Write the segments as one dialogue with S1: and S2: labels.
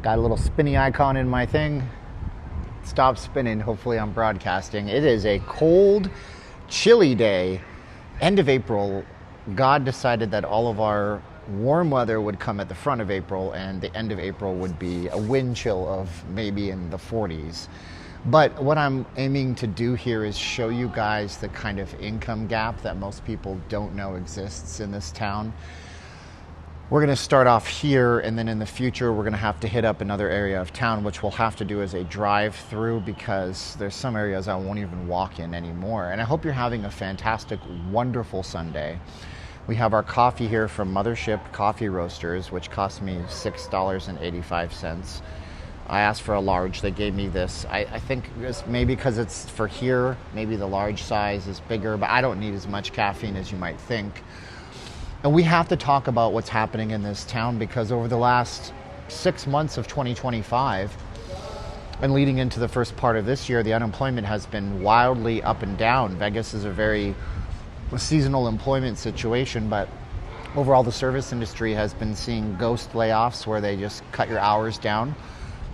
S1: Got a little spinny icon in my thing. Stop spinning. Hopefully I'm broadcasting. It is a cold, chilly day. End of April. God decided that all of our warm weather would come at the front of April, and the end of April would be a wind chill of maybe in the 40s. But what I'm aiming to do here is show you guys the kind of income gap that most people don't know exists in this town. We're going to start off here, and then in the future we're going to have to hit up another area of town, which we'll have to do as a drive-through because there's some areas I won't even walk in anymore. And I hope you're having a fantastic, wonderful Sunday. We have our coffee here from Mothership Coffee Roasters, which cost me $6.85. I asked for a large. They gave me this. I think it's maybe because it's for here, maybe the large size is bigger, but I don't need as much caffeine as you might think. And we have to talk about what's happening in this town because over the last 6 months of 2025 and leading into the first part of this year, the unemployment has been wildly up and down. Vegas is a very seasonal employment situation, but overall the service industry has been seeing ghost layoffs where they just cut your hours down.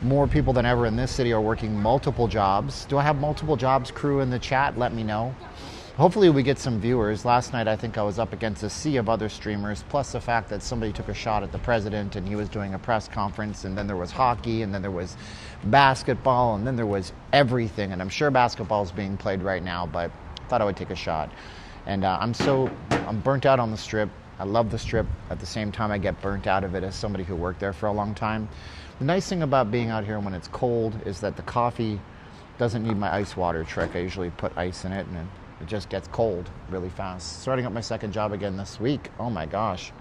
S1: More people than ever in this city are working multiple jobs. Do I have multiple jobs crew in the chat? Let me know. Hopefully we get some viewers. Last night I think I was up against a sea of other streamers, plus the fact that somebody took a shot at the president and he was doing a press conference, and then there was hockey, and then there was basketball, and then there was everything. And I'm sure basketball is being played right now, but I thought I would take a shot. And I'm burnt out on the Strip. I love the Strip. At the same time, I get burnt out of it as somebody who worked there for a long time. The nice thing about being out here when it's cold is that the coffee doesn't need my ice water trick. I usually put ice in it, and it just gets cold really fast. Starting up my second job again this week. Oh my gosh.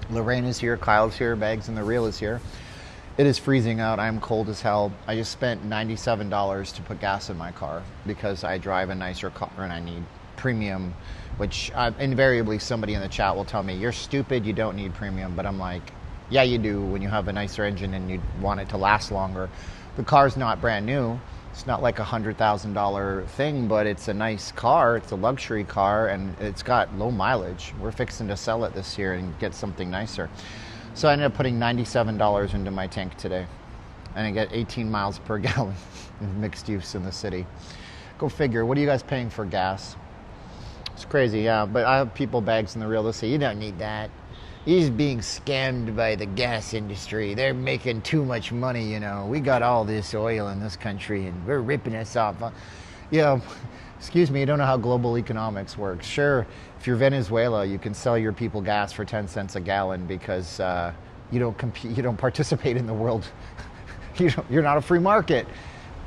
S1: Lorraine is here, Kyle's here, Bags and the Reel is here. It is freezing out. I'm cold as hell. I just spent $97 to put gas in my car because I drive a nicer car and I need premium, which invariably somebody in the chat will tell me, you're stupid, you don't need premium. But I'm like, yeah, you do when you have a nicer engine and you want it to last longer. The car's not brand new. It's not like a $100,000 thing, but it's a nice car. It's a luxury car, and it's got low mileage. We're fixing to sell it this year and get something nicer. So I ended up putting $97 into my tank today, and I get 18 miles per gallon in mixed use in the city. Go figure. What are you guys paying for gas? It's crazy, yeah. But I have people, Bags in the Reel, they'll say, you don't need that. He's being scammed by the gas industry. They're making too much money, you know. We got all this oil in this country and we're ripping us off. You know, excuse me, you don't know how global economics works. Sure, if you're Venezuela, you can sell your people gas for 10 cents a gallon because you don't compete, you don't participate in the world. You're not a free market.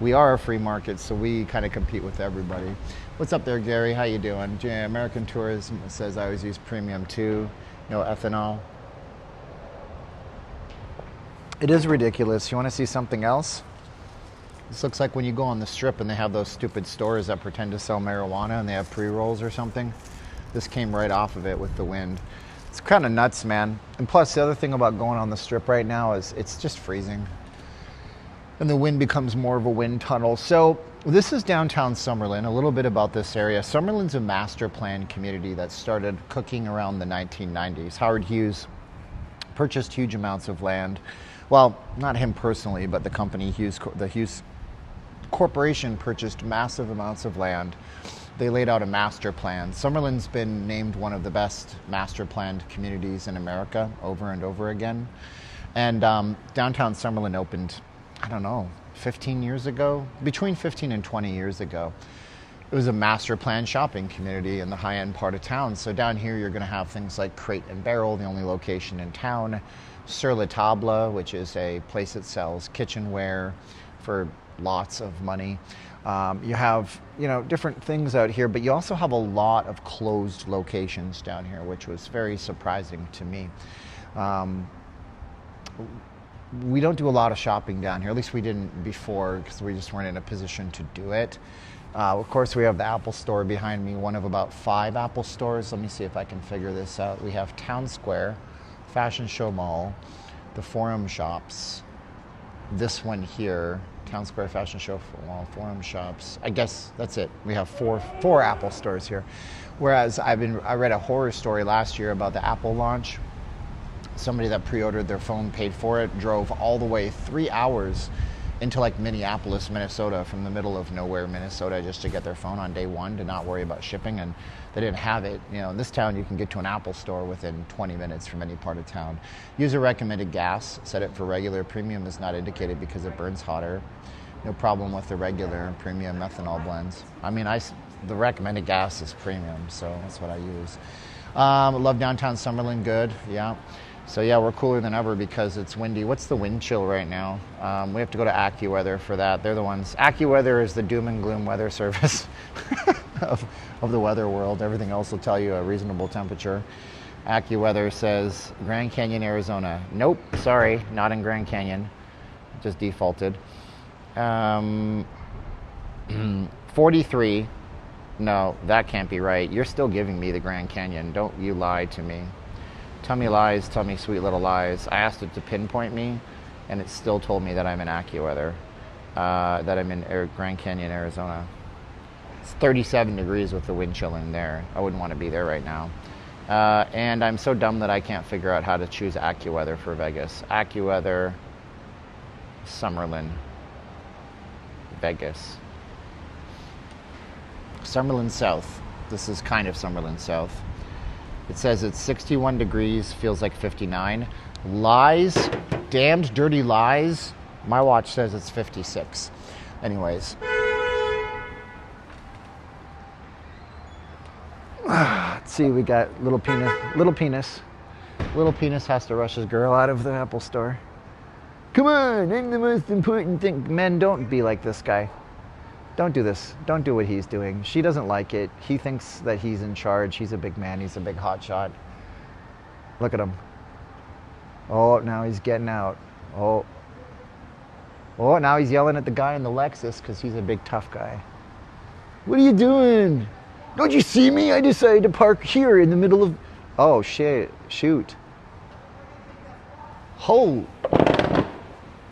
S1: We are a free market, so we kind of compete with everybody. What's up there, Gary? How you doing? American Tourism says I always use premium too. No ethanol. It is ridiculous. You want to see something else? This looks like when you go on the Strip and they have those stupid stores that pretend to sell marijuana and they have pre-rolls or something. This came right off of it with the wind. It's kind of nuts, man. And plus, the other thing about going on the Strip right now is it's just freezing. And the wind becomes more of a wind tunnel. So this is downtown Summerlin. A little bit about this area. Summerlin's a master plan community that started cooking around the 1990s. Howard Hughes purchased huge amounts of land. Well, not him personally, but the company the Hughes Corporation purchased massive amounts of land. They laid out a master plan. Summerlin's been named one of the best master planned communities in America over and over again. And downtown Summerlin opened, I don't know, 15 years ago, between 15 and 20 years ago. It was a master plan shopping community in the high-end part of town. So down here you're going to have things like Crate and Barrel, the only location in town, Sur La Table, which is a place that sells kitchenware for lots of money. You have, different things out here, but you also have a lot of closed locations down here, which was very surprising to me. We don't do a lot of shopping down here. At least we didn't before because we just weren't in a position to do it. Of course, we have the Apple store behind me, one of about 5 Apple stores. Let me see if I can figure this out. We have Town Square, Fashion Show Mall, the Forum Shops, this one here, Town Square Fashion Show Mall, Forum Shops. I guess that's it. We have four Apple stores here. Whereas I read a horror story last year about the Apple launch. somebody that pre-ordered their phone, paid for it, drove all the way 3 hours into like Minneapolis, Minnesota, from the middle of nowhere, Minnesota, just to get their phone on day one, to not worry about shipping. And they didn't have it. You know, in this town, you can get to an Apple store within 20 minutes from any part of town. User recommended gas. Set it for regular. Premium is not indicated because it burns hotter. No problem with the regular and premium methanol blends. I mean, the recommended gas is premium, so that's what I use. Love downtown Summerlin, good, yeah. So yeah, we're cooler than ever because it's windy. What's the wind chill right now? We have to go to AccuWeather for that. They're the ones. AccuWeather is the doom and gloom weather service of the weather world. Everything else will tell you a reasonable temperature. AccuWeather says Grand Canyon, Arizona. Nope, sorry, not in Grand Canyon. Just defaulted. 43. No, that can't be right. You're still giving me the Grand Canyon. Don't you lie to me. Tell me lies, tell me sweet little lies. I asked it to pinpoint me, and it still told me that I'm in AccuWeather, that I'm in Grand Canyon, Arizona. It's 37 degrees with the wind chill in there. I wouldn't want to be there right now. And I'm so dumb that I can't figure out how to choose AccuWeather for Vegas. AccuWeather, Summerlin, Vegas. Summerlin South. This is kind of Summerlin South. It says it's 61 degrees, feels like 59. Lies, damned dirty lies. My watch says it's 56. Anyways. Let's see, we got little penis. Little penis. Little penis has to rush his girl out of the Apple store. Come on, I'm the most important thing. Men, don't be like this guy. Don't do this. Don't do what he's doing. She doesn't like it. He thinks that he's in charge. He's a big man. He's a big hotshot. Look at him. Oh, now he's getting out. Oh, now he's yelling at the guy in the Lexus because he's a big tough guy. What are you doing? Don't you see me? I decided to park here in the middle of... Oh, shit. Shoot. Oh.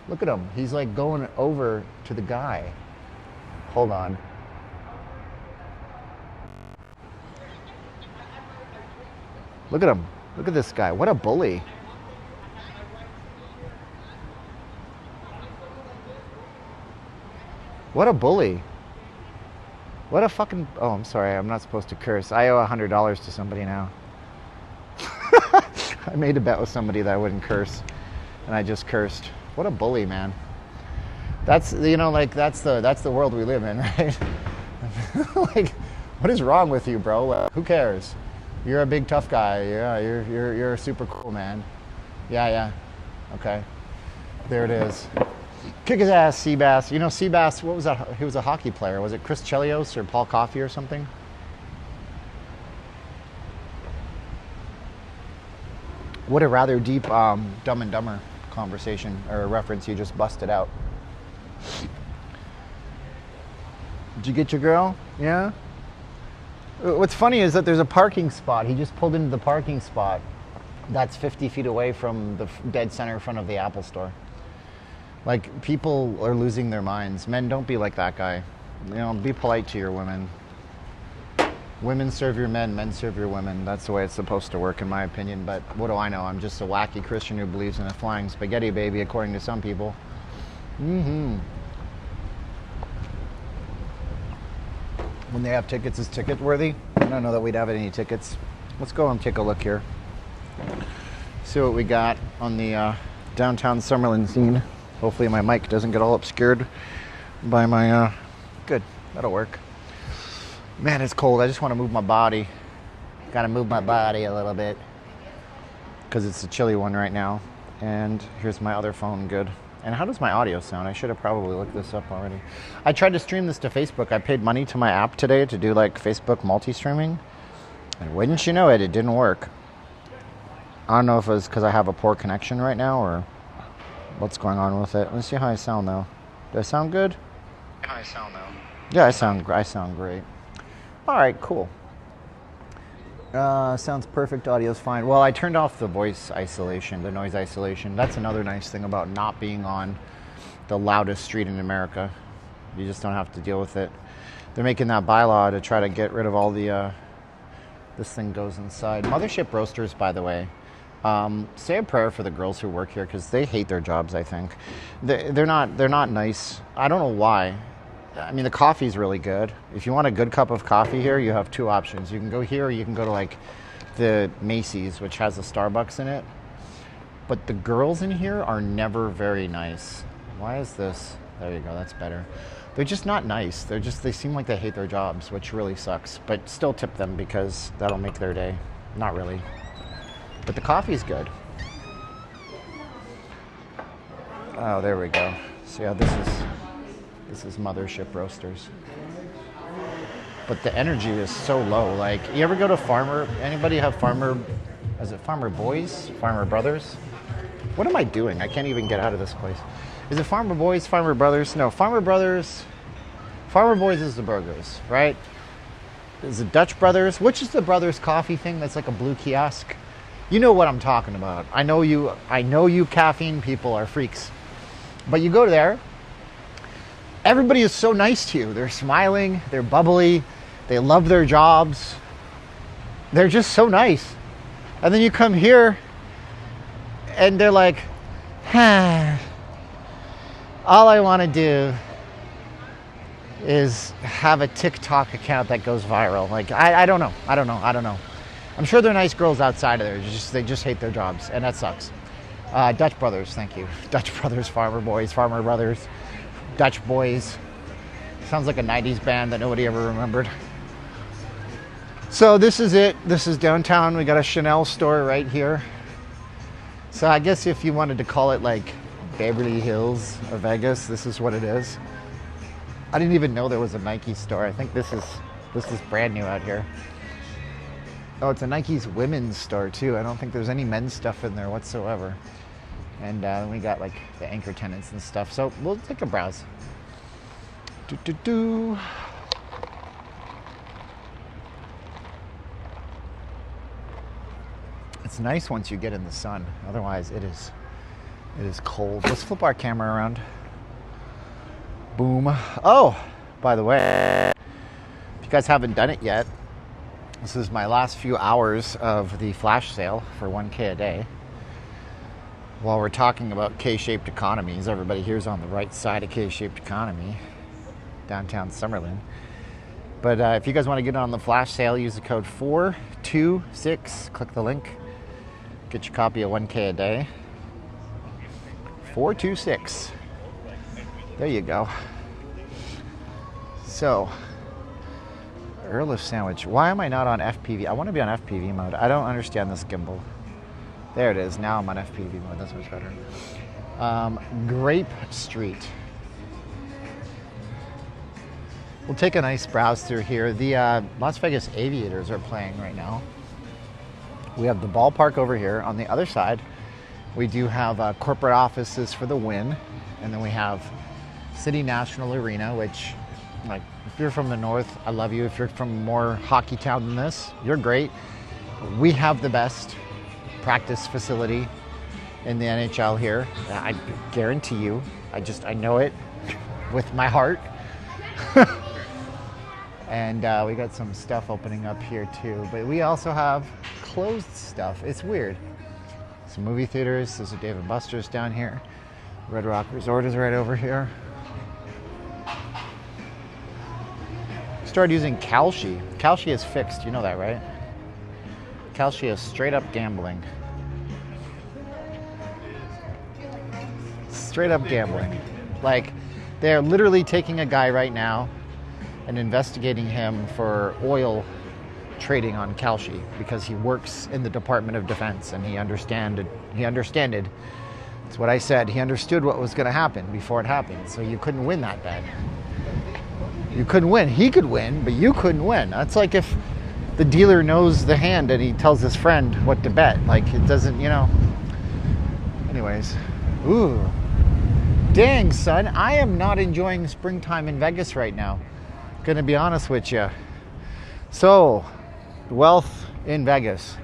S1: Look at him. He's like going over to the guy. Hold on. Look at him. Look at this guy. What a bully. What a bully. What a fucking... Oh, I'm sorry. I'm not supposed to curse. I owe $100 to somebody now. I made a bet with somebody that I wouldn't curse, and I just cursed. What a bully, man. That's, you know, like, that's the world we live in, right? Like, what is wrong with you, bro? Who cares? You're a big tough guy. Yeah, you're super cool, man. Yeah. Okay. There it is. Kick his ass, Seabass. You know, Seabass, what was that? He was a hockey player. Was it Chris Chelios or Paul Coffey or something? What a rather deep Dumb and Dumber conversation or reference you just busted out. Did you get your girl? Yeah? What's funny is that there's a parking spot. He just pulled into the parking spot that's 50 feet away from the dead center front of the Apple store. Like, people are losing their minds. Men, don't be like that guy. You know, be polite to your women. Women serve your men, men serve your women. That's the way it's supposed to work, in my opinion. But what do I know? I'm just a wacky Christian who believes in a flying spaghetti baby, according to some people. When they have tickets, is ticket worthy? I don't know that we'd have any tickets. Let's go and take a look here. See what we got on the downtown Summerlin scene. Hopefully my mic doesn't get all obscured by my... Good, that'll work. Man, it's cold. I just want to move my body. Gotta move my body a little bit because it's a chilly one right now. And here's my other phone. Good. And how does my audio sound? I should have probably looked this up already. I tried to stream this to Facebook. I paid money to my app today to do like Facebook multi-streaming. And wouldn't you know it, it didn't work. I don't know if it was because I have a poor connection right now or what's going on with it. Let's see how I sound though. Do I sound good? Yeah, I sound great. All right, cool. Sounds perfect. Audio's fine. Well, I turned off the voice isolation, the noise isolation. That's another nice thing about not being on the loudest street in America. You just don't have to deal with it. They're making that bylaw to try to get rid of all the... this thing goes inside. Mothership Roasters, by the way. Say a prayer for the girls who work here because they hate their jobs. I think they're not nice. I don't know why. I mean, the coffee's really good. If you want a good cup of coffee here, you have two options. You can go here, or you can go to like the Macy's, which has a Starbucks in it. But the girls in here are never very nice. Why is this? There you go. That's better. They're just not nice. They seem like they hate their jobs, which really sucks. But still tip them because that'll make their day. Not really. But the coffee's good. Oh, there we go. So yeah, this is Mothership Roasters. But the energy is so low. Like, you ever go to Farmer? Anybody have Farmer? Is it Farmer Boys? Farmer Brothers? What am I doing? I can't even get out of this place. Is it Farmer Boys? Farmer Brothers? No, Farmer Brothers. Farmer Boys is the burgers, right? Is it Dutch Brothers? Which is the Brothers coffee thing that's like a blue kiosk? You know what I'm talking about. I know you caffeine people are freaks. But you go there, everybody is so nice to you. They're smiling, they're bubbly, they love their jobs. They're just so nice. And then you come here and they're like, all I want to do is have a TikTok account that goes viral. Like, I don't know. I'm sure they're nice girls outside of there. They just hate their jobs, and that sucks. Dutch Brothers, thank you. Dutch Brothers, Farmer Boys, Farmer Brothers, Dutch Boys. Sounds like a 90s band that nobody ever remembered. So this is it. This is downtown. We got a Chanel store right here. So I guess if you wanted to call it like Beverly Hills of Vegas, this is what it is. I didn't even know there was a Nike store. I think this is brand new out here. Oh, it's a Nike's women's store too. I don't think there's any men's stuff in there whatsoever. And we got like the anchor tenants and stuff. So we'll take a browse. It's nice once you get in the sun. Otherwise, it is cold. Let's flip our camera around. Boom. Oh, by the way, if you guys haven't done it yet, this is my last few hours of the flash sale for 1K a day. While we're talking about K-shaped economies, everybody here's on the right side of K-shaped economy, downtown Summerlin. But if you guys want to get on the flash sale, use the code 426. Click the link. Get your copy of 1K a day. 426. There you go. So, Earl of Sandwich. Why am I not on FPV? I want to be on FPV mode. I don't understand this gimbal. There it is. Now I'm on FPV mode. That's much better. Grape Street. We'll take a nice browse through here. The Las Vegas Aviators are playing right now. We have the ballpark over here. On the other side, we do have corporate offices for the Wynn. And then we have City National Arena, which, like, if you're from the north, I love you. If you're from more hockey town than this, you're great. We have the best practice facility in the NHL here. I guarantee you. I know it with my heart. And we got some stuff opening up here too. But we also have closed stuff. It's weird. Some movie theaters. There's a Dave & Buster's down here. Red Rock Resort is right over here. Started using Kalshi. Kalshi is fixed. You know that, right? Kalshi is straight up gambling. Straight up gambling. Like, they're literally taking a guy right now and investigating him for oil trading on Kalshi because he works in the Department of Defense and he understood. It's what I said. He understood what was going to happen before it happened. So you couldn't win that bad. You couldn't win. He could win, but you couldn't win. That's like if the dealer knows the hand and he tells his friend what to bet. Like, it doesn't, you know. Anyways. Ooh. Dang, son. I am not enjoying springtime in Vegas right now. Gonna be honest with you. So, wealth in Vegas.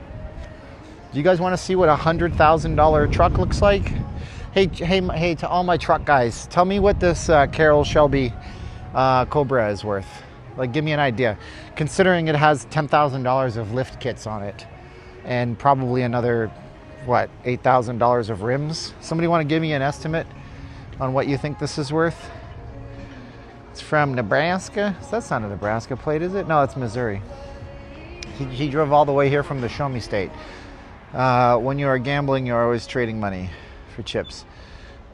S1: Do you guys want to see what a $100,000 truck looks like? Hey, to all my truck guys, tell me what this Carroll Shelby Cobra is worth. Like, give me an idea. Considering it has $10,000 of lift kits on it and probably another what, $8,000 of rims. Somebody want to give me an estimate on what you think this is worth? It's from Nebraska. That's not a Nebraska plate, is it? No, it's Missouri. He drove all the way here from the Show Me State. When you are gambling, you're always trading money for chips.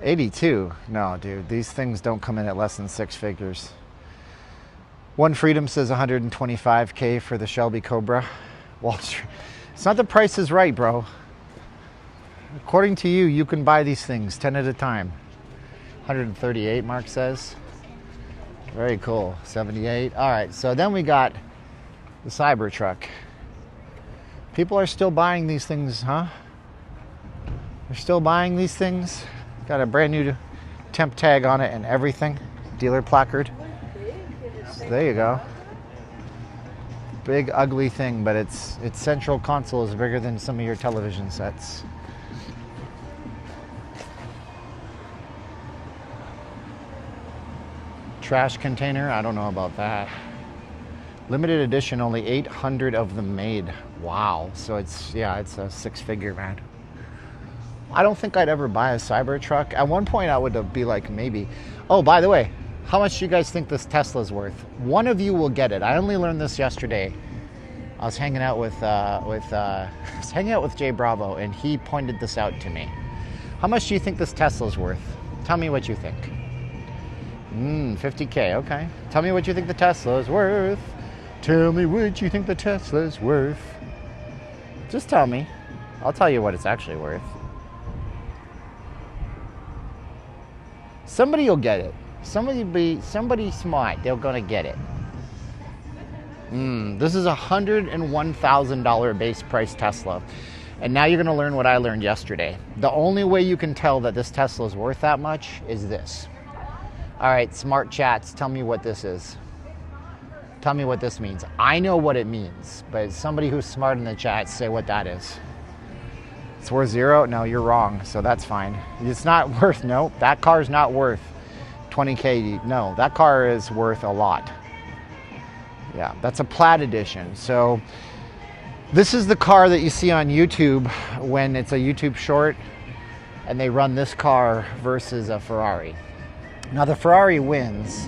S1: 82? No, dude. These things don't come in at less than six figures. One Freedom says 125K for the Shelby Cobra. Wall Street. It's not the price is right, bro. According to you, you can buy these things 10 at a time. 138, Mark says. Very cool. 78. All right, so then we got the Cybertruck. People are still buying these things, huh? They're still buying these things. Got a brand new temp tag on it and everything. Dealer placard. So there you go. Big ugly thing, but its central console is bigger than some of your television sets. Trash container, I don't know about that. Limited edition, only 800 of them made. Wow. So it's a six-figure, man. I don't think I'd ever buy a Cybertruck. At one point, I would be like, maybe. Oh, by the way, how much do you guys think this Tesla's worth? One of you will get it. I only learned this yesterday. I was hanging out with Jay Bravo, and he pointed this out to me. How much do you think this Tesla's worth? Tell me what you think. 50K. Okay. Tell me what you think the Tesla's worth. Tell me what you think the Tesla's worth. Just tell me. I'll tell you what it's actually worth. Somebody will get it. Somebody smart. They're gonna get it. This is a $101,000 base price Tesla. And now you're gonna learn what I learned yesterday. The only way you can tell that this Tesla is worth that much is this. All right, smart chats, tell me what this is. Tell me what this means. I know what it means, but somebody who's smart in the chat, say what that is. It's worth zero? No, you're wrong, so that's fine. It's not worth, no, that car's not worth 20K. No, that car is worth a lot. Yeah, that's a Plaid edition. So this is the car that you see on YouTube when it's a YouTube short and they run this car versus a Ferrari. Now the Ferrari wins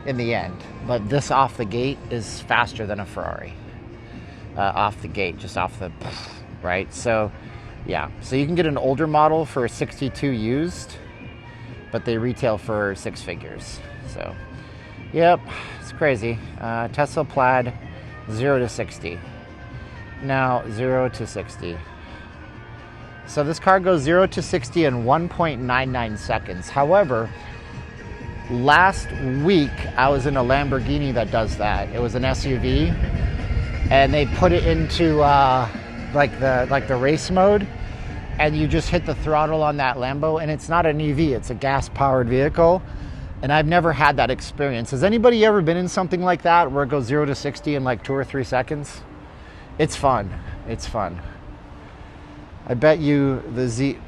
S1: in the end, but this off the gate is faster than a Ferrari. Off the gate, just off the, right? So yeah, so you can get an older model for 62 used, but they retail for six figures. So yep, it's crazy. Tesla Plaid, 0 to 60. Now 0 to 60. So this car goes 0 to 60 in 1.99 seconds. However, last week I was in a Lamborghini that does that. It was an SUV, and they put it into like the race mode, and you just hit the throttle on that Lambo, and it's not an EV, it's a gas-powered vehicle. And I've never had that experience. Has anybody ever been in something like that where it goes 0 to 60 in like 2 or 3 seconds? It's fun. It's fun. I bet you the Z.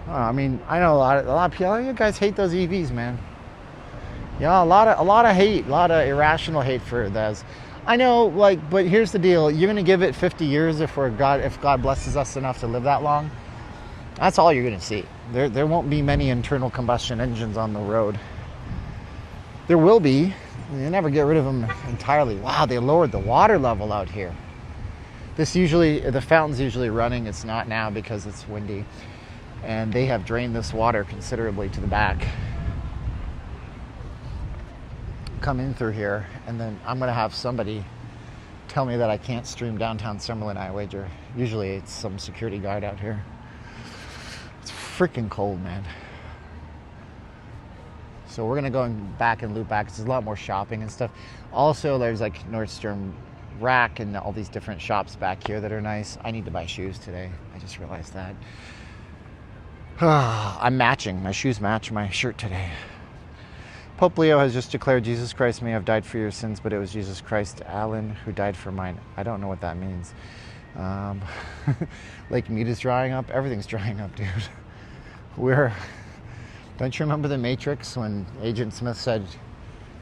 S1: I mean, I know a lot of people. You guys hate those EVs, man. Yeah, a lot of hate, a lot of irrational hate for those. I know, like, but here's the deal: you're gonna give it 50 years if God blesses us enough to live that long. That's all you're gonna see. There won't be many internal combustion engines on the road. There will be. You never get rid of them entirely. Wow, they lowered the water level out here. The fountain's usually running. It's not now because it's windy. And they have drained this water considerably to the back. Come in through here, and then I'm going to have somebody tell me that I can't stream downtown Summerlin, I wager. Usually it's some security guard out here. It's freaking cold, man. So we're going to go back and loop back. There's a lot more shopping and stuff. Also, there's like Nordstrom Rack and all these different shops back here that are nice. I need to buy shoes today. I just realized that. I'm matching. My shoes match my shirt today. Pope Leo has just declared Jesus Christ may have died for your sins, but it was Jesus Christ, Alan, who died for mine. I don't know what that means. Lake Mead is drying up. Everything's drying up, dude. Don't you remember The Matrix when Agent Smith said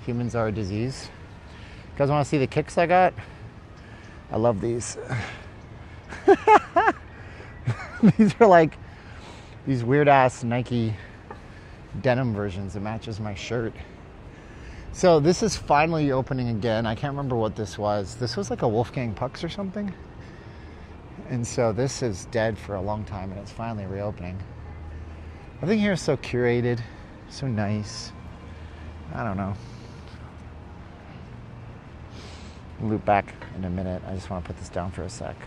S1: humans are a disease? You guys want to see the kicks I got? I love these. These are like these weird ass Nike denim versions that matches my shirt. So this is finally opening again. I can't remember what this was. This was like a Wolfgang Puck's or something. And so this is dead for a long time and it's finally reopening. Everything here is so curated, so nice. I don't know. Loop back in a minute. I just want to put this down for a sec.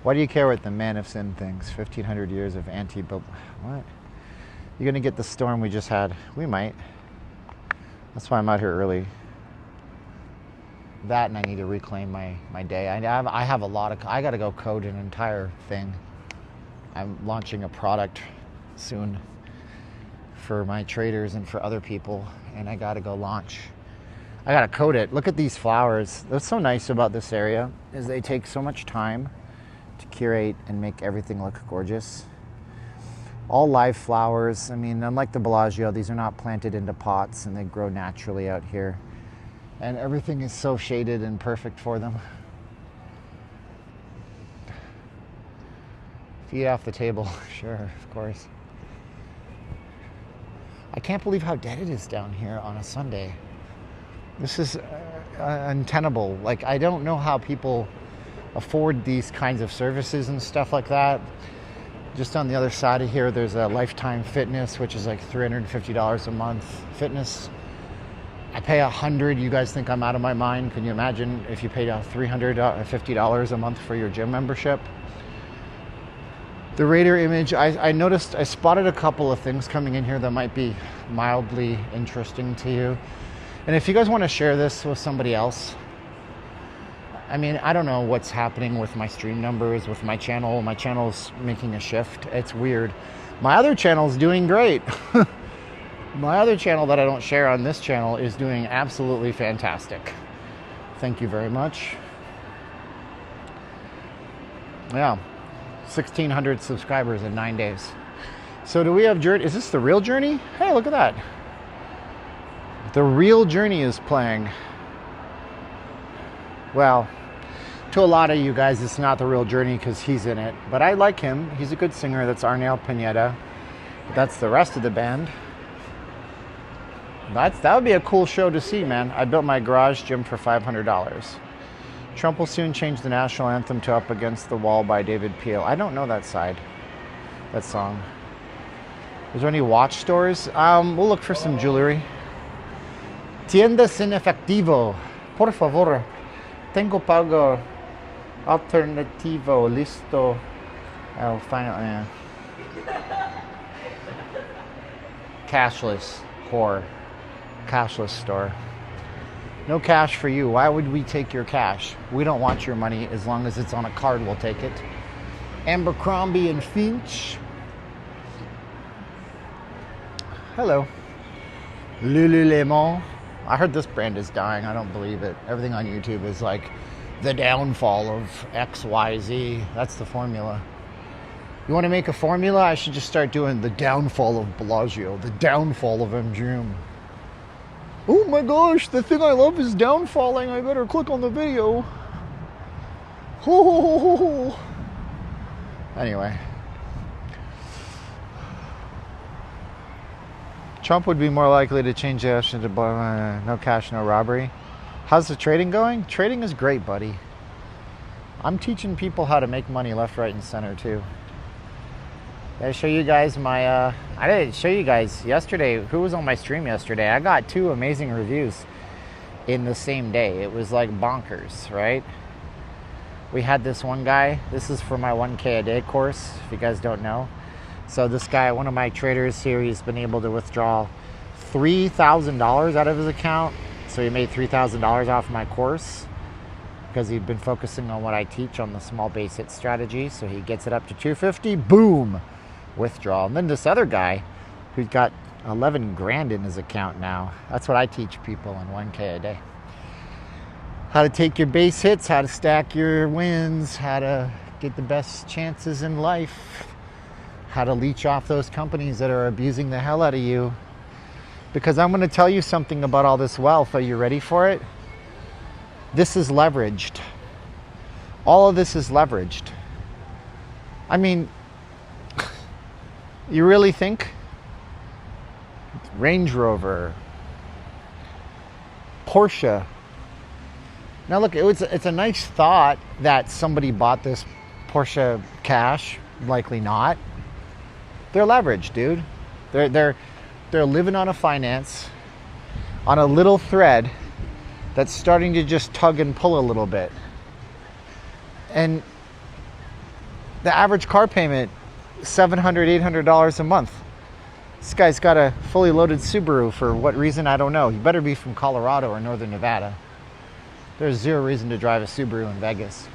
S1: Why do you care what the man of sin thinks? 1,500 years of what? You're going to get the storm we just had. We might. That's why I'm out here early. That and I need to reclaim my day. I have a lot of... I got to go code an entire thing. I'm launching a product soon for my traders and for other people. And I got to go launch. I got to code it. Look at these flowers. What's so nice about this area is they take so much time to curate and make everything look gorgeous. All live flowers. I mean, unlike the Bellagio, these are not planted into pots and they grow naturally out here. And everything is so shaded and perfect for them. Feet off the table. Sure, of course. I can't believe how dead it is down here on a Sunday. This is untenable. Like, I don't know how people afford these kinds of services and stuff like that. Just on the other side of here, there's a Lifetime Fitness, which is like $350 a month. Fitness, I pay $100. You guys think I'm out of my mind? Can you imagine if you paid $350 a month for your gym membership? The Raider image, I noticed, I spotted a couple of things coming in here that might be mildly interesting to you. And if you guys want to share this with somebody else, I mean, I don't know what's happening with my stream numbers, with my channel. My channel's making a shift. It's weird. My other channel's doing great. My other channel that I don't share on this channel is doing absolutely fantastic. Thank you very much. Yeah, 1,600 subscribers in 9 days. So do we have Journey? Is this the real Journey? Hey, look at that. The real Journey is playing. Well, to a lot of you guys, it's not the real Journey because he's in it. But I like him. He's a good singer. That's Arnel Pineda. That's the rest of the band. That would be a cool show to see, man. I built my garage gym for $500. Trump will soon change the national anthem to Up Against the Wall by David Peel. I don't know that song. Is there any watch stores? We'll look for some jewelry. Tiendas en efectivo. Por favor. Tengo pago alternativo. Listo. I'll find it. Cashless. Whore. Cashless store. No cash for you. Why would we take your cash? We don't want your money. As long as it's on a card, we'll take it. Abercrombie and Finch. Hello. Lululemon. I heard this brand is dying. I don't believe it. Everything on YouTube is like the downfall of XYZ. That's the formula. You want to make a formula? I should just start doing the downfall of Bellagio, the downfall of MGM. Oh my gosh, the thing I love is downfalling. I better click on the video. Oh. Anyway. Trump would be more likely to change the action to no cash, no robbery. How's the trading going? Trading is great, buddy. I'm teaching people how to make money left, right, and center, too. Did I show you guys my, I didn't show you guys yesterday, who was on my stream yesterday. I got 2 amazing reviews in the same day. It was like bonkers, right? We had this one guy, this is for my 1K a day course, if you guys don't know. So this guy, one of my traders here, he's been able to withdraw $3,000 out of his account. So he made $3,000 off my course because he'd been focusing on what I teach on the small base hit strategy. So he gets it up to $250, boom, withdrawal. And then this other guy who's got 11 grand in his account now. That's what I teach people in 1K a day. How to take your base hits, how to stack your wins, how to get the best chances in life, how to leech off those companies that are abusing the hell out of you. Because I'm going to tell you something about all this wealth. Are you ready for it? This is leveraged. All of this is leveraged. I mean, you really think Range Rover, Porsche. Now look, it's a nice thought that somebody bought this Porsche cash. Likely not. They're leveraged, dude. They're living on a finance, on a little thread that's starting to just tug and pull a little bit. And the average car payment, $700, $800 a month. This guy's got a fully loaded Subaru for what reason, I don't know. He better be from Colorado or Northern Nevada. There's zero reason to drive a Subaru in Vegas.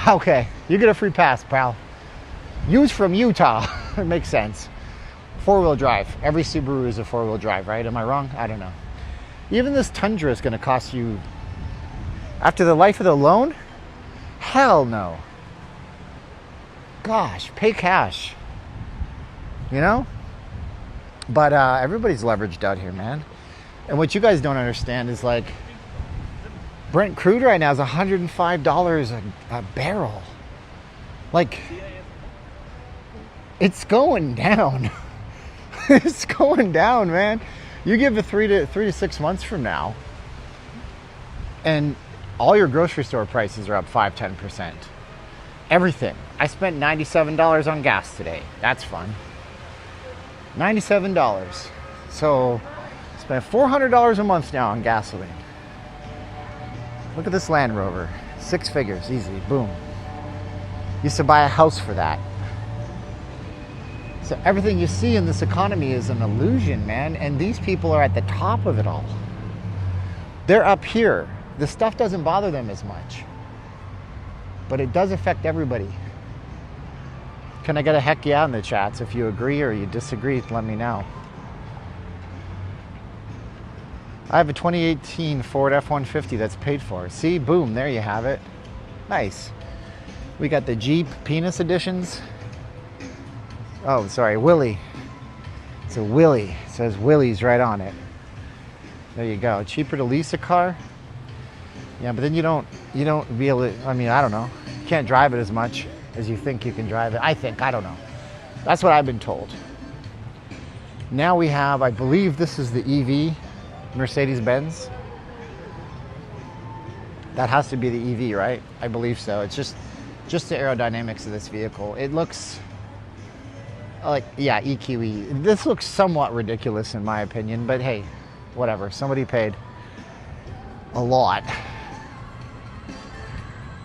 S1: Okay, you get a free pass, pal. You's from Utah. It makes sense. Four-wheel drive. Every Subaru is a four-wheel drive, right? Am I wrong? I don't know. Even this Tundra is going to cost you, after the life of the loan? Hell no. Gosh, pay cash. You know? But everybody's leveraged out here, man. And what you guys don't understand is like, Brent crude right now is $105 a barrel. Like, it's going down. It's going down, man. You give it 3 to 6 months from now, and all your grocery store prices are up 5-10%. Everything. I spent $97 on gas today. That's fun. $97. So I spent $400 a month now on gasoline. Look at this Land Rover. 6 figures, easy, boom. Used to buy a house for that. So everything you see in this economy is an illusion, man. And these people are at the top of it all. They're up here. The stuff doesn't bother them as much. But it does affect everybody. Can I get a heck yeah in the chats? If you agree or you disagree, let me know. I have a 2018 Ford F-150 that's paid for. See, boom, there you have it. Nice. We got the Jeep Penis editions. Oh, sorry, Willie. It's a Willie. It says Willie's right on it. There you go. Cheaper to lease a car. Yeah, but then you don't be able to, I mean, I don't know. You can't drive it as much as you think you can drive it. I don't know. That's what I've been told. Now we have, I believe this is the EV Mercedes-Benz. That has to be the EV, right? I believe so. It's just the aerodynamics of this vehicle. It looks like, yeah, EQE. This looks somewhat ridiculous in my opinion, but hey, whatever. Somebody paid a lot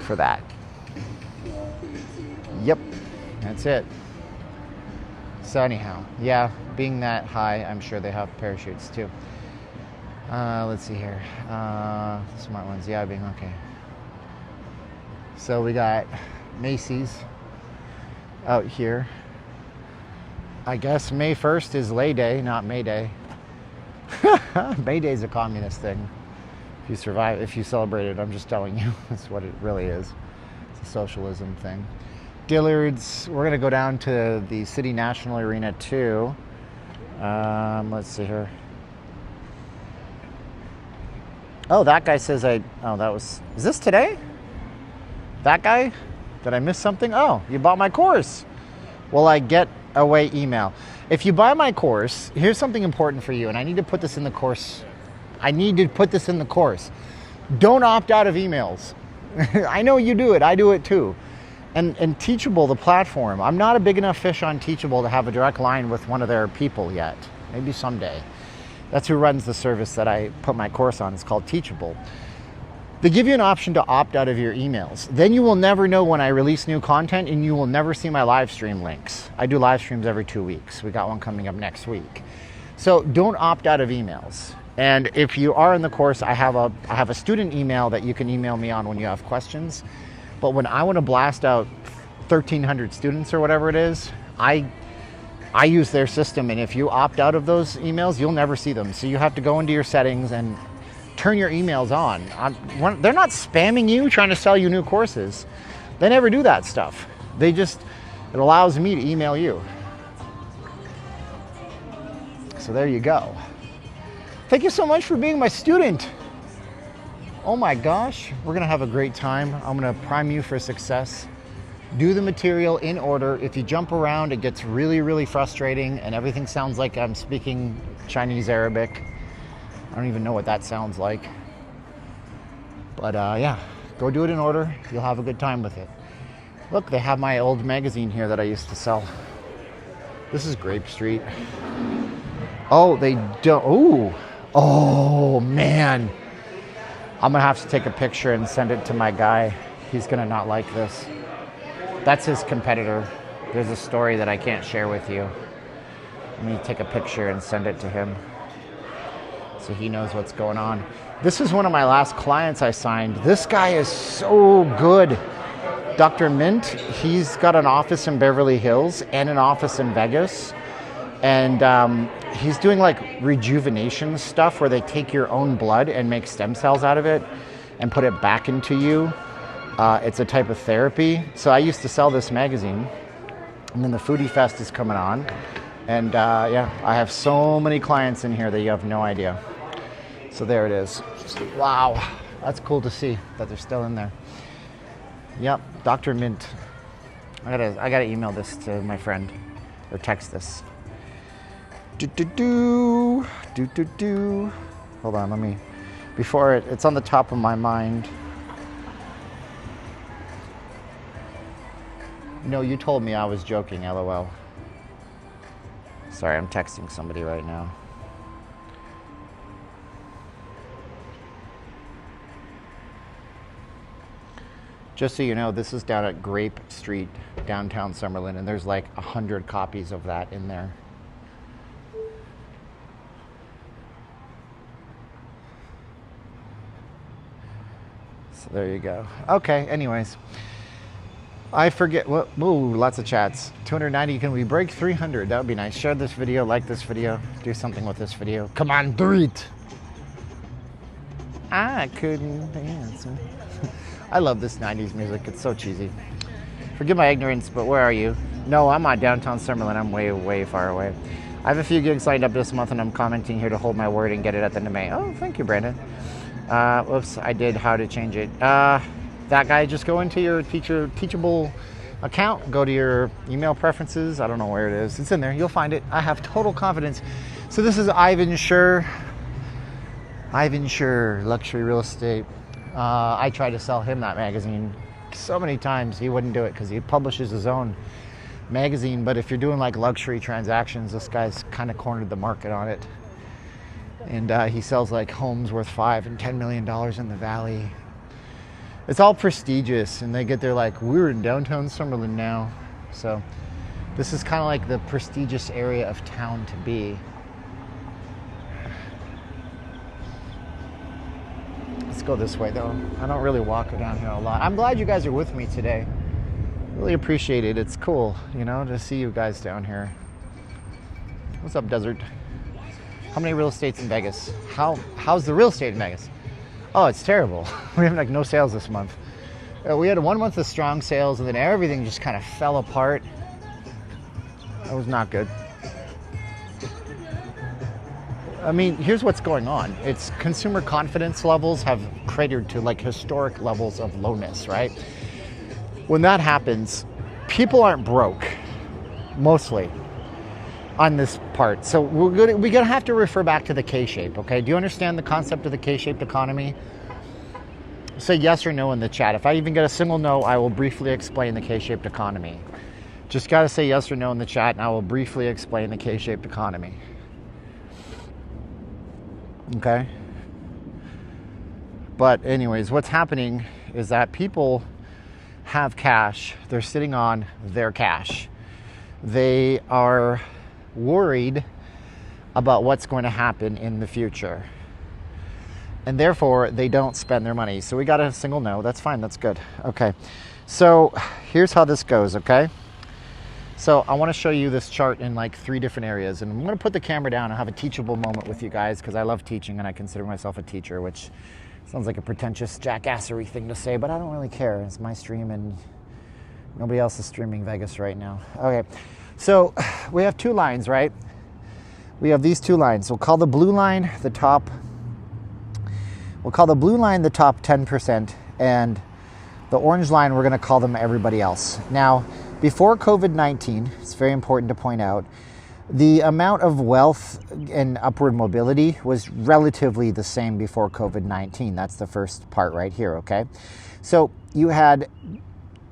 S1: for that. Yep, that's it. So anyhow, yeah, being that high, I'm sure they have parachutes too. Let's see here. Smart ones, yeah, being okay. So we got Macy's out here. I guess May 1st is Lay Day, not May Day. May Day is a communist thing. If you survive, if you celebrate it, I'm just telling you, that's what it really is. It's a socialism thing. Dillard's, we're going to go down to the City National Arena too. Let's see here. Oh, that guy says is this today? That guy? Did I miss something? Oh, you bought my course. Will I get away email? If you buy my course, here's something important for you, and I need to put this in the course. Don't opt out of emails. I know you do it. I do it too. And Teachable, the platform, I'm not a big enough fish on Teachable to have a direct line with one of their people yet. Maybe someday. That's who runs the service that I put my course on. It's called Teachable. They give you an option to opt out of your emails. Then you will never know when I release new content, and you will never see my live stream links. I do live streams every 2 weeks. We got one coming up next week. So don't opt out of emails. And if you are in the course, I have a student email that you can email me on when you have questions. But when I want to blast out 1,300 students or whatever it is, I use their system, and if you opt out of those emails, you'll never see them. So you have to go into your settings and turn your emails on. They're not spamming you, trying to sell you new courses. They never do that stuff. It allows me to email you. So there you go. Thank you so much for being my student. Oh my gosh, we're gonna have a great time. I'm gonna prime you for success. Do the material in order. If you jump around, it gets really, really frustrating and everything sounds like I'm speaking Chinese Arabic. I don't even know what that sounds like. But yeah, go do it in order. You'll have a good time with it. Look, they have my old magazine here that I used to sell. This is Grape Street. Oh, they don't. Ooh. Oh, man. I'm going to have to take a picture and send it to my guy. He's going to not like this. That's his competitor. There's a story that I can't share with you. I'm going to take a picture and send it to him so he knows what's going on. This is one of my last clients I signed. This guy is so good. Dr. Mint, he's got an office in Beverly Hills and an office in Vegas. And he's doing like rejuvenation stuff where they take your own blood and make stem cells out of it and put it back into you. It's a type of therapy. So I used to sell this magazine, and then the Foodie Fest is coming on. And yeah, I have so many clients in here that you have no idea. So there it is. Wow, that's cool to see that they're still in there. Yep, Dr. Mint. I gotta email this to my friend or text this. Hold on, let me, before it's on the top of my mind. No, you told me I was joking, LOL. Sorry, I'm texting somebody right now. Just so you know, this is down at Grape Street, downtown Summerlin, and there's like 100 copies of that in there. So there you go. Okay, anyways. I forget what, ooh, lots of chats. 290, can we break 300? That would be nice. Share this video, like this video, do something with this video. Come on, do it. I couldn't answer. I love this 90s music. It's so cheesy. Forgive my ignorance, but where are you? No, I'm on downtown Summerlin. I'm way, way far away. I have a few gigs lined up this month, and I'm commenting here to hold my word and get it at the end of May. Oh, thank you, Brandon. Whoops, I did how to change it. That guy, just go into your Teachable account, go to your email preferences. I don't know where it is. It's in there. You'll find it. I have total confidence. So this is Ivan Scher, Luxury Real Estate. I tried to sell him that magazine so many times. He wouldn't do it because he publishes his own magazine. But if you're doing like luxury transactions, this guy's kind of cornered the market on it. And he sells like homes worth $5 and $10 million in the Valley. It's all prestigious, and they get there like, we're in downtown Summerlin now. So this is kind of like the prestigious area of town to be. Let's go this way though. I don't really walk down here a lot. I'm glad you guys are with me today. Really appreciate it. It's cool, you know, to see you guys down here. What's up, Desert? How many real estates in Vegas? How's the real estate in Vegas? Oh, it's terrible. We have like no sales this month. We had 1 month of strong sales, and then everything just kind of fell apart. That was not good. I mean, here's what's going on. It's consumer confidence levels have cratered to like historic levels of lowness, right? When that happens, people aren't broke, mostly, on this part. So we're gonna have to refer back to the K-shape, okay? Do you understand the concept of the K-shaped economy? Say yes or no in the chat. If I even get a single no, I will briefly explain the K-shaped economy. Just gotta say yes or no in the chat, and I will briefly explain the K-shaped economy. Okay? But anyways, what's happening is that people have cash. They're sitting on their cash. They are worried about what's going to happen in the future, and therefore they don't spend their money. So we got a single no. That's fine. That's good. Okay, so here's how this goes. Okay, so I want to show you this chart in like 3 different areas, and I'm going to put the camera down and have a teachable moment with you guys, because I love teaching and I consider myself a teacher, which sounds like a pretentious jackassery thing to say, but I don't really care. It's my stream, and nobody else is streaming Vegas right now. Okay. So we have 2 lines, right? We have these 2 lines. We'll call the blue line the top. We'll call the blue line the top 10%, and the orange line, we're going to call them everybody else. Now, before COVID-19, it's very important to point out, the amount of wealth and upward mobility was relatively the same before COVID-19. That's the first part right here, okay? So you had,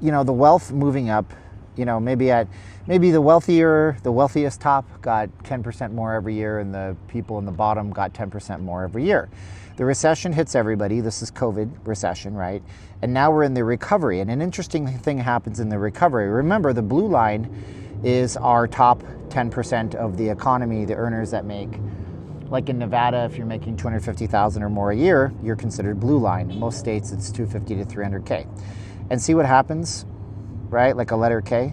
S1: the wealth moving up, maybe the wealthiest top got 10% more every year, and the people in the bottom got 10% more every year. The recession hits everybody. This is COVID recession, right? And now we're in the recovery. And an interesting thing happens in the recovery. Remember, the blue line is our top 10% of the economy, the earners that make. Like in Nevada, if you're making $250,000 or more a year, you're considered blue line. In most states, it's $250 to $300K. And see what happens, right? Like a letter K.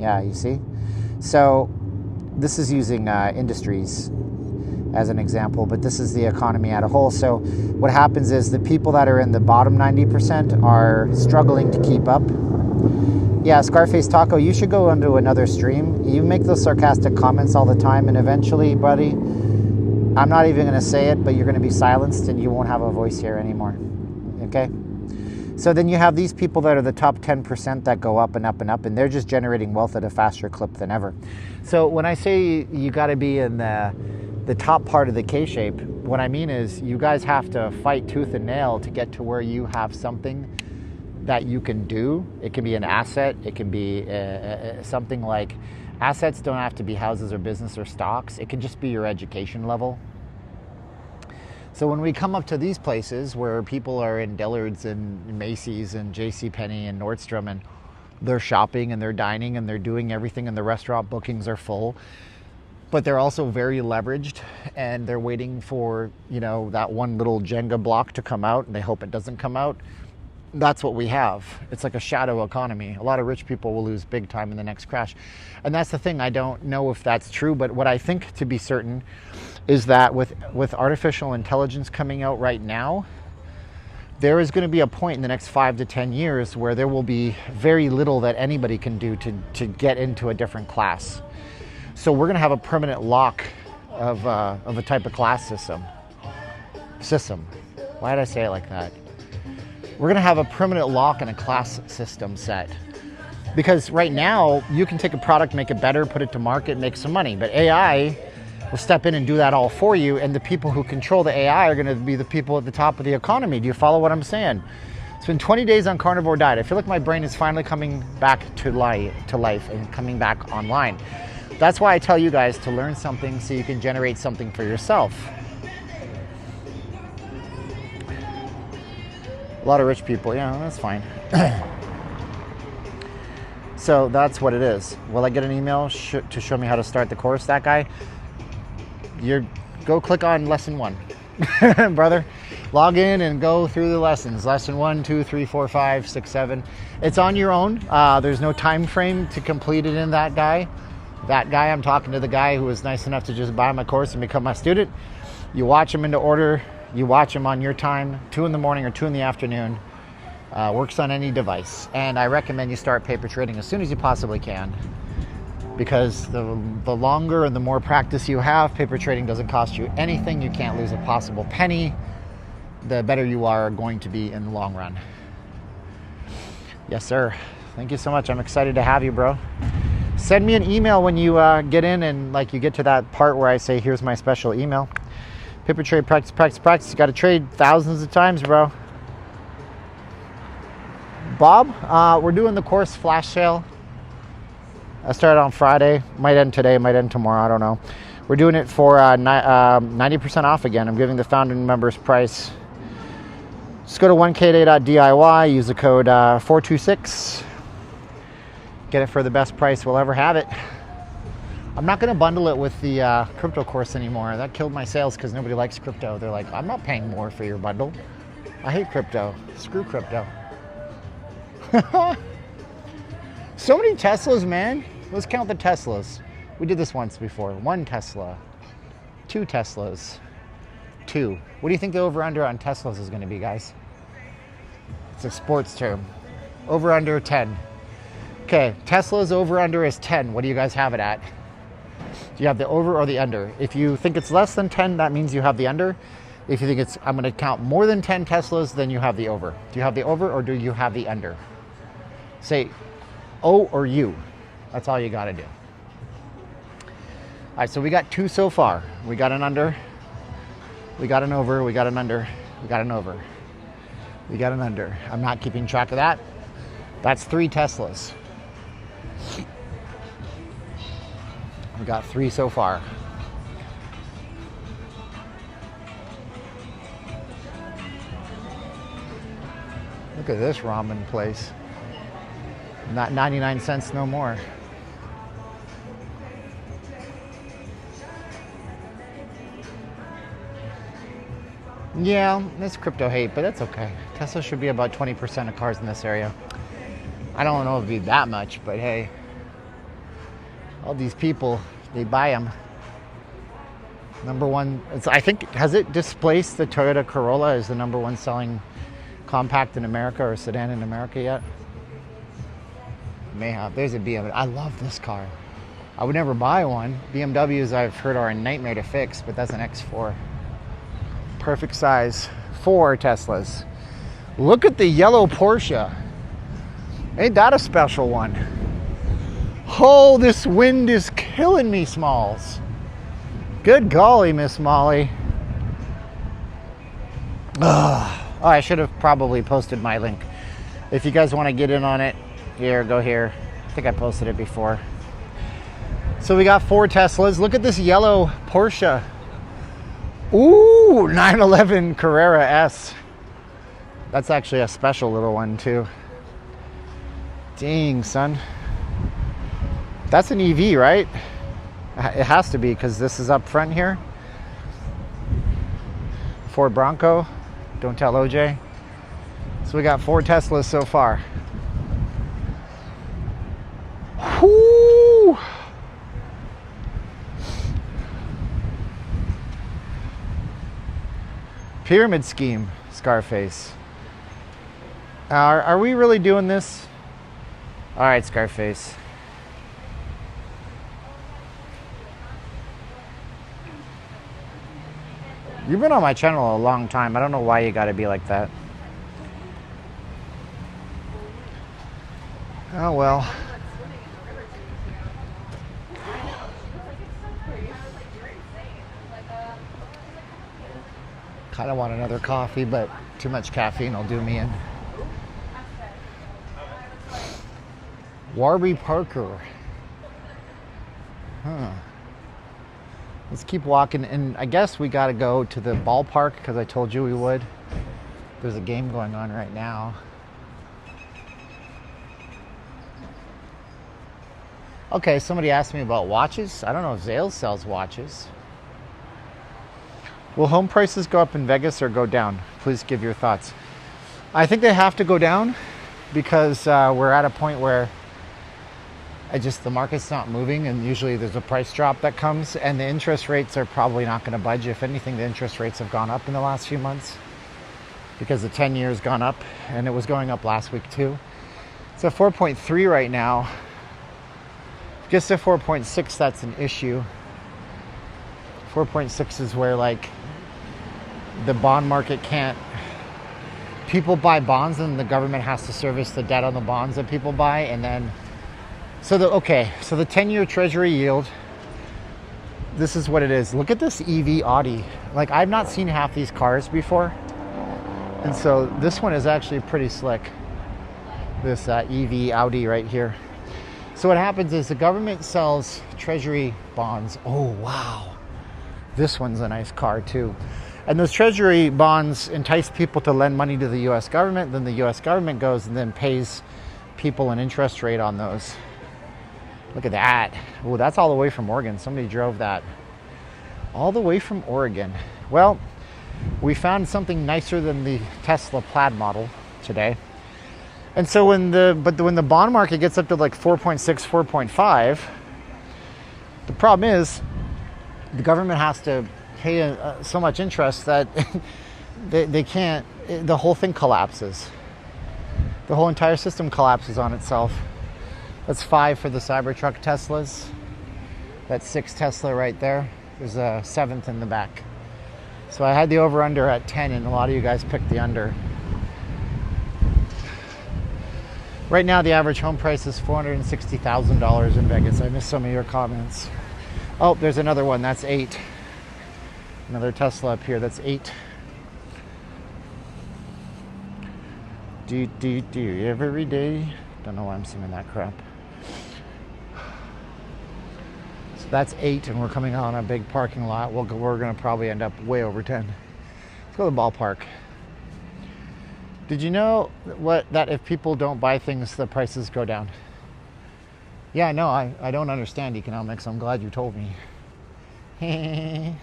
S1: Yeah, you see? So this is using industries as an example, but this is the economy as a whole. So what happens is the people that are in the bottom 90% are struggling to keep up. Yeah, Scarface Taco, you should go onto another stream. You make those sarcastic comments all the time, and eventually, buddy, I'm not even going to say it, but you're going to be silenced and you won't have a voice here anymore. Okay? So then you have these people that are the top 10% that go up and up and up, and they're just generating wealth at a faster clip than ever. So when I say you got to be in the top part of the K-shape, what I mean is you guys have to fight tooth and nail to get to where you have something that you can do. It can be an asset. It can be something like, assets don't have to be houses or business or stocks. It can just be your education level. So when we come up to these places where people are in Dillard's and Macy's and JCPenney and Nordstrom, and they're shopping and they're dining and they're doing everything, and the restaurant bookings are full, but they're also very leveraged, and they're waiting for, that one little Jenga block to come out, and they hope it doesn't come out. That's what we have. It's like a shadow economy. A lot of rich people will lose big time in the next crash. And that's the thing. I don't know if that's true, but what I think to be certain is that with artificial intelligence coming out right now, there is going to be a point in the next 5 to 10 years where there will be very little that anybody can do to get into a different class. So we're going to have a permanent lock of a type of class system. Why did I say it like that? We're going to have a permanent lock and a class system set. Because right now, you can take a product, make it better, put it to market, make some money. But AI will step in and do that all for you. And the people who control the AI are going to be the people at the top of the economy. Do you follow what I'm saying? It's been 20 days on carnivore diet. I feel like my brain is finally coming back to life and coming back online. That's why I tell you guys to learn something so you can generate something for yourself. A lot of rich people, that's fine. So that's what it is. Will I get an email to show me how to start the course? That guy, go click on lesson 1, brother. Log in and go through the lessons. Lesson 1, 2, 3, 4, 5, 6, 7. It's on your own. There's no time frame to complete it in that guy. I'm talking to the guy who was nice enough to just buy my course and become my student. You watch him into order. You watch them on your time, 2 in the morning or 2 in the afternoon. Works on any device. And I recommend you start paper trading as soon as you possibly can, because the longer and the more practice you have, paper trading doesn't cost you anything. You can't lose a possible penny. The better you are going to be in the long run. Yes, sir. Thank you so much. I'm excited to have you, bro. Send me an email when you get in and you get to that part where I say, here's my special email. Paper trade, practice, practice, practice. You got to trade thousands of times, bro. Bob, we're doing the course flash sale. I started on Friday. Might end today, might end tomorrow. I don't know. We're doing it for 90% off again. I'm giving the founding members price. Just go to 1kday.diy. Use the code 426. Get it for the best price we'll ever have it. I'm not going to bundle it with the crypto course anymore. That killed my sales because nobody likes crypto. They're like, I'm not paying more for your bundle. I hate crypto. Screw crypto. So many Teslas, man. Let's count the Teslas. We did this once before. 1 Tesla. 2 Teslas. 2. What do you think the over-under on Teslas is going to be, guys? It's a sports term. Over-under 10. Okay, Tesla's over-under is 10. What do you guys have it at? Do you have the over or the under? If you think it's less than 10, that means you have the under. If you think it's, I'm going to count more than 10 Teslas, then you have the over. Do you have the over or do you have the under? Say O or U. That's all you got to do. All right, so we got 2 so far. We got an under, we got an over, we got an under, we got an over, we got an under. I'm not keeping track of that. That's 3 Teslas. We got 3 so far. Look at this ramen place. Not 99 cents no more. Yeah, it's crypto hate, but that's okay. Tesla should be about 20% of cars in this area. I don't know if it'd be that much, but hey, all these people, they buy them. Number one, I think, has it displaced the Toyota Corolla as the number 1 selling compact in America or sedan in America yet? May have. There's a BMW. I love this car. I would never buy one. BMWs, I've heard, are a nightmare to fix, but that's an X4. Perfect size. 4 Teslas. Look at the yellow Porsche. Ain't that a special one? Oh, this wind is killing me, Smalls. Good golly, Miss Molly. Ugh. Oh, I should have probably posted my link. If you guys want to get in on it, here, go here. I think I posted it before. So we got 4 Teslas. Look at this yellow Porsche. Ooh, 911 Carrera S. That's actually a special little one too. Dang, son. That's an EV, right? It has to be because this is up front here. Ford Bronco. Don't tell OJ. So we got 4 Teslas so far. Whoo! Pyramid scheme, Scarface. Are we really doing this? All right, Scarface. You've been on my channel a long time. I don't know why you gotta be like that. Oh well. Kind of want another coffee, but too much caffeine will do me in. Warby Parker. Huh. Let's keep walking, and I guess we got to go to the ballpark because I told you we would. There's a game going on right now. Okay, somebody asked me about watches. I don't know if Zales sells watches. Will home prices go up in Vegas or go down? Please give your thoughts. I think they have to go down because we're at a point where the market's not moving, and usually there's a price drop that comes, and the interest rates are probably not going to budge. If anything, the interest rates have gone up in the last few months because the 10-year has gone up, and it was going up last week too. It's at 4.3 right now. If it gets to 4.6, that's an issue. 4.6 is where like the bond market can't. People buy bonds, and the government has to service the debt on the bonds that people buy, and then. So the 10-year Treasury yield, this is what it is. Look at this EV Audi. Like, I've not seen half these cars before. And so this one is actually pretty slick. This EV Audi right here. So what happens is the government sells Treasury bonds. Oh, wow. This one's a nice car too. And those Treasury bonds entice people to lend money to the U.S. government. Then the U.S. government goes and then pays people an interest rate on those. Look at that. Oh, that's all the way from Oregon. Somebody drove that. All the way from Oregon. Well, we found something nicer than the Tesla Plaid model today. And so when the bond market gets up to like 4.6, 4.5, the problem is the government has to pay so much interest that they can't, the whole thing collapses. The whole entire system collapses on itself. That's 5 for the Cybertruck Teslas. That's 6 Tesla right there. There's a 7th in the back. So I had the over-under at 10, and a lot of you guys picked the under. Right now, the average home price is $460,000 in Vegas. I missed some of your comments. Oh, there's another one. That's 8. Another Tesla up here. That's 8. Do every day. Don't know why I'm singing that crap. So that's 8, and we're coming out on a big parking lot. We're going to probably end up way over 10. Let's go to the ballpark. Did you know that if people don't buy things, the prices go down? Yeah, no, I don't understand economics. I'm glad you told me. The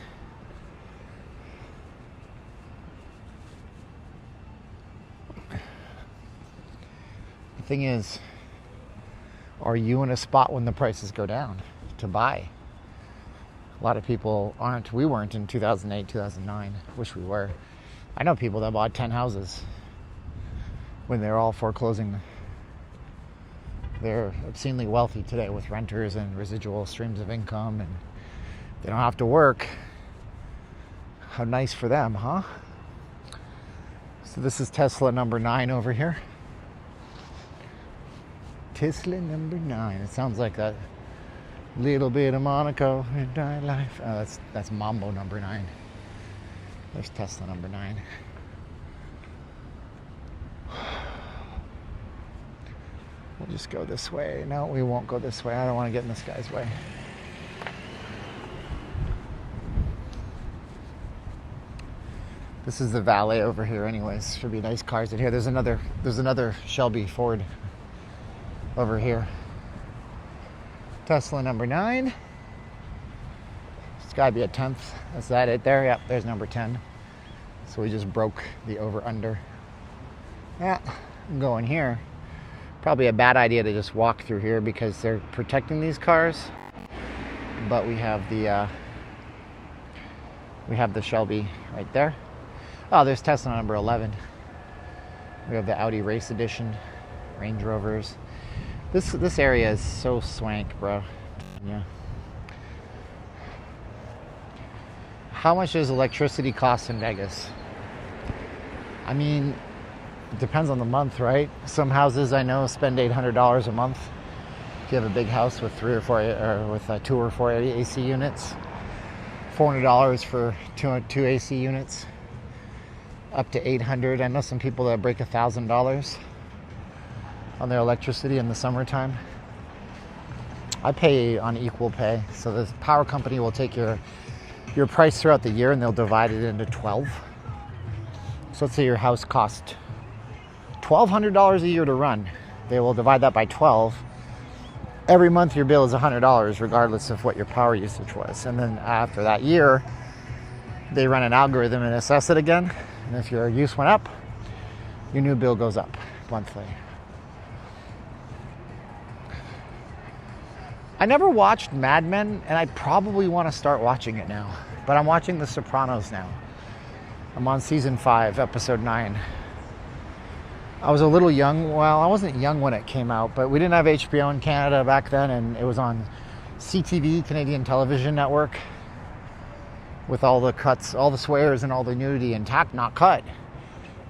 S1: thing is, are you in a spot when the prices go down to buy? A lot of people aren't. We weren't in 2008, 2009. Wish we were. I know people that bought 10 houses when they're all foreclosing. They're obscenely wealthy today with renters and residual streams of income, and they don't have to work. How nice for them, huh? So this is Tesla number 9 over here. Tesla number 9. It sounds like a little bit of Monaco in my life. Oh, that's Mambo number 9. There's Tesla number 9. We'll just go this way. No, we won't go this way. I don't want to get in this guy's way. This is the valet over here anyways. Should be nice cars in here. There's another Shelby Ford over here. Tesla number 9. It's got to be a 10th. Is that it there? Yep, there's number 10. So we just broke the over-under. Yeah, I'm going here. Probably a bad idea to just walk through here because they're protecting these cars. But we have the Shelby right there. Oh, there's Tesla number 11. We have the Audi Race Edition, Range Rovers. This area is so swank, bro. Yeah. How much does electricity cost in Vegas? I mean, it depends on the month, right? Some houses I know spend $800 a month. If you have a big house with 3 or 4, or with 2 or 4 AC units, $400 for two AC units, up to $800. I know some people that break $1,000 on their electricity in the summertime. I pay on equal pay, so the power company will take your price throughout the year and they'll divide it into 12. So let's say your house cost $1,200 a year to run. They will divide that by 12. Every month your bill is $100 regardless of what your power usage was. And then after that year, they run an algorithm and assess it again. And if your use went up, your new bill goes up monthly. I never watched Mad Men, and I probably want to start watching it now. But I'm watching The Sopranos now. I'm on season 5, episode 9. I was a little young. Well, I wasn't young when it came out, but we didn't have HBO in Canada back then, and it was on CTV, Canadian Television Network, with all the cuts, all the swears, and all the nudity intact, not cut.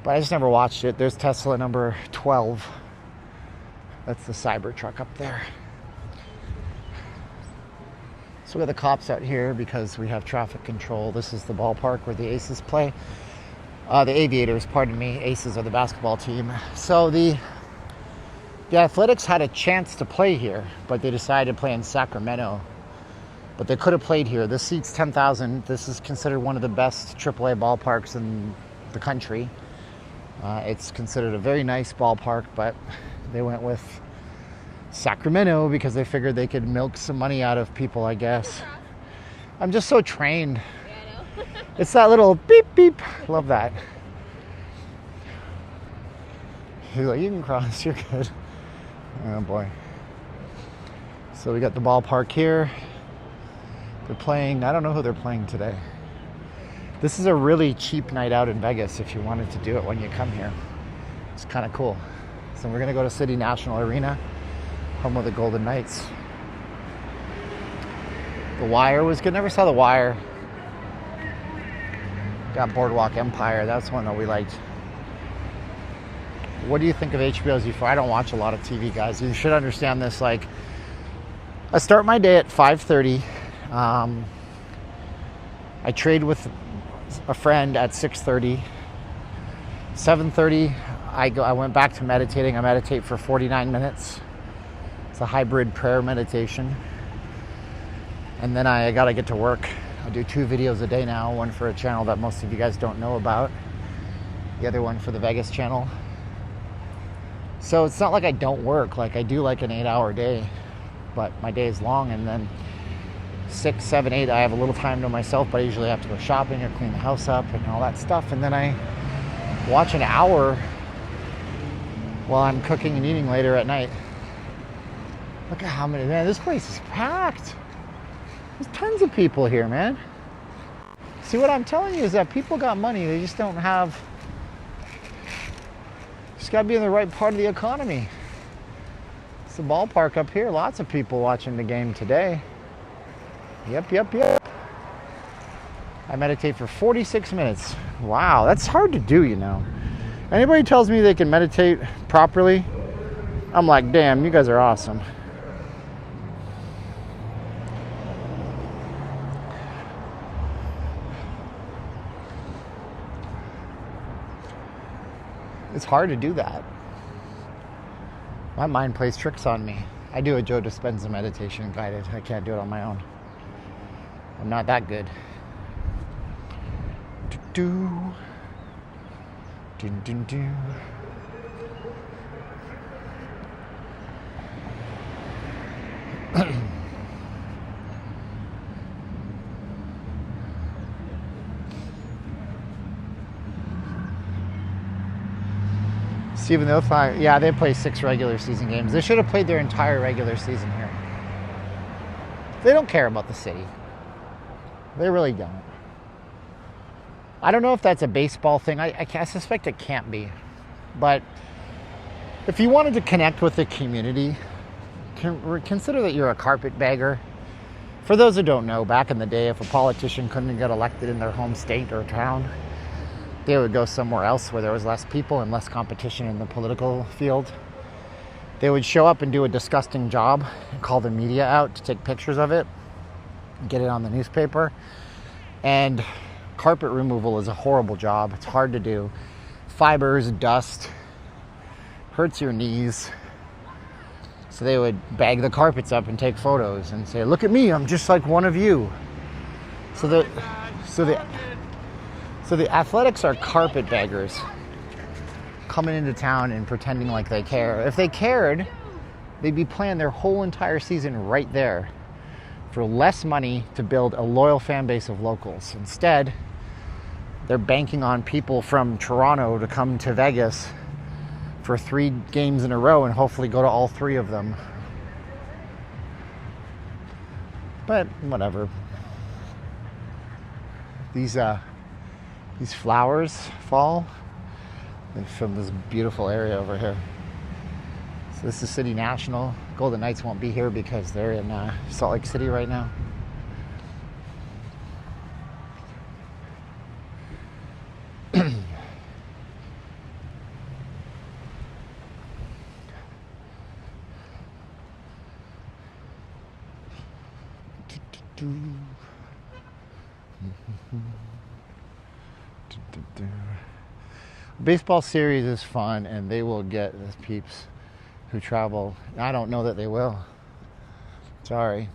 S1: But I just never watched it. There's Tesla number 12. That's the Cybertruck up there. So we got the cops out here because we have traffic control. This is the ballpark where the Aces play. The Aviators, pardon me. Aces are the basketball team. So the Athletics had a chance to play here, but they decided to play in Sacramento. But they could have played here. This seats 10,000. This is considered one of the best AAA ballparks in the country. It's considered a very nice ballpark, but they went with Sacramento because they figured they could milk some money out of people, I guess. I'm just so trained. Yeah, I know. It's that little beep beep. Love that. He's like, you can cross, you're good. Oh boy. So we got the ballpark here. They're playing, I don't know who they're playing today. This is a really cheap night out in Vegas if you wanted to do it when you come here. It's kind of cool. So we're going to go to City National Arena, home of the Golden Knights. The Wire was good. Never saw The Wire. Got Boardwalk Empire. That's one that we liked. What do you think of HBO's Euphoria? I don't watch a lot of TV, guys. You should understand this. Like, I start my day at 5:30. I trade with a friend at 6:30. 7:30, I went back to meditating. I meditate for 49 minutes. It's a hybrid prayer meditation. And then I got to get to work. I do 2 videos a day now, one for a channel that most of you guys don't know about, the other one for the Vegas channel. So it's not like I don't work. Like, I do like an 8-hour day, but my day is long. And then 6, 7, 8, I have a little time to myself, but I usually have to go shopping or clean the house up and all that stuff. And then I watch an hour while I'm cooking and eating later at night. Look at how many, man, this place is packed. There's tons of people here, man. See, what I'm telling you is that people got money. They just don't have, just got to be in the right part of the economy. It's the ballpark up here. Lots of people watching the game today. Yep. I meditate for 46 minutes. Wow, that's hard to do, you know. Anybody tells me they can meditate properly, I'm like, damn, you guys are awesome. It's hard to do that. My mind plays tricks on me. I do a Joe Dispenza meditation guided. I can't do it on my own. I'm not that good. Stephen, they'll find, yeah, they play 6 regular season games. They should have played their entire regular season here. They don't care about the city. They really don't. I don't know if that's a baseball thing. I suspect it can't be. But if you wanted to connect with the community, consider that you're a carpetbagger. For those who don't know, back in the day, if a politician couldn't get elected in their home state or town, they would go somewhere else where there was less people and less competition in the political field. They would show up and do a disgusting job and call the media out to take pictures of it, get it on the newspaper. And carpet removal is a horrible job. It's hard to do. Fibers, dust, hurts your knees. So they would bag the carpets up and take photos and say, look at me, I'm just like one of you. So the Athletics are carpetbaggers coming into town and pretending like they care. If they cared, they'd be playing their whole entire season right there for less money to build a loyal fan base of locals. Instead, they're banking on people from Toronto to come to Vegas for 3 games in a row and hopefully go to all 3 of them. But whatever. These flowers fall from this beautiful area over here. So this is City National. Golden Knights won't be here because they're in Salt Lake City right now. Baseball series is fun, and they will get the peeps who travel. I don't know that they will. Sorry.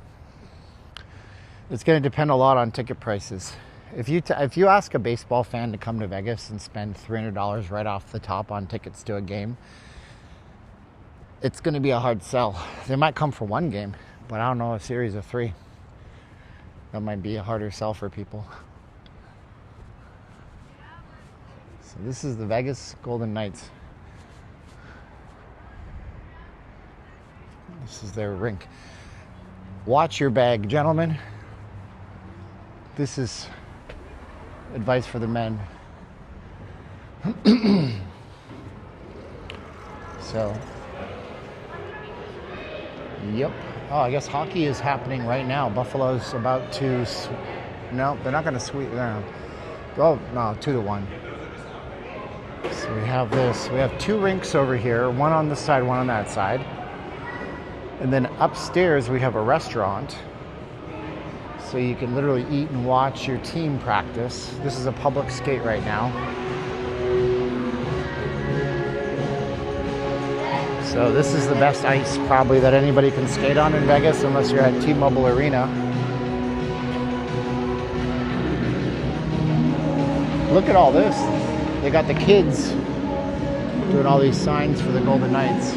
S1: It's going to depend a lot on ticket prices. If you ask a baseball fan to come to Vegas and spend $300 right off the top on tickets to a game, it's going to be a hard sell. They might come for 1 game, but I don't know, a series of 3. That might be a harder sell for people. So this is the Vegas Golden Knights. This is their rink. Watch your bag, gentlemen. This is advice for the men. So, yep. Oh, I guess hockey is happening right now. Buffalo's about to... No, they're not going to sweep. Oh, no, 2-1. So we have this. We have 2 rinks over here, one on this side, one on that side. And then upstairs we have a restaurant. So you can literally eat and watch your team practice. This is a public skate right now. So this is the best ice probably that anybody can skate on in Vegas unless you're at T-Mobile Arena. Look at all this. They got the kids doing all these signs for the Golden Knights.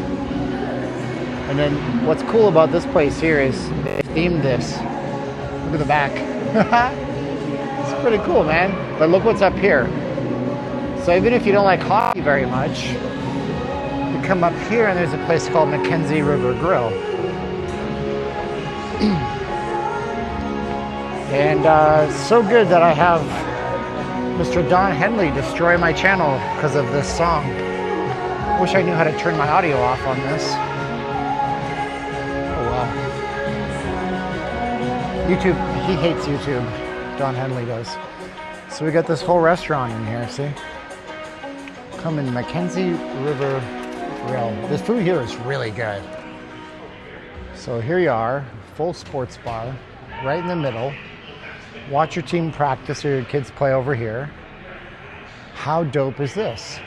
S1: And then what's cool about this place here is they themed this. Look at the back. It's pretty cool, man. But look what's up here. So even if you don't like hockey very much, you come up here and there's a place called Mackenzie River Grill. And it's so good that I have Mr. Don Henley destroy my channel because of this song. Wish I knew how to turn my audio off on this. Oh well. YouTube, he hates YouTube. Don Henley does. So we got this whole restaurant in here, see? Come in Mackenzie River Grill. This food here is really good. So here you are, full sports bar, right in the middle. Watch your team practice or your kids play over here. How dope is this?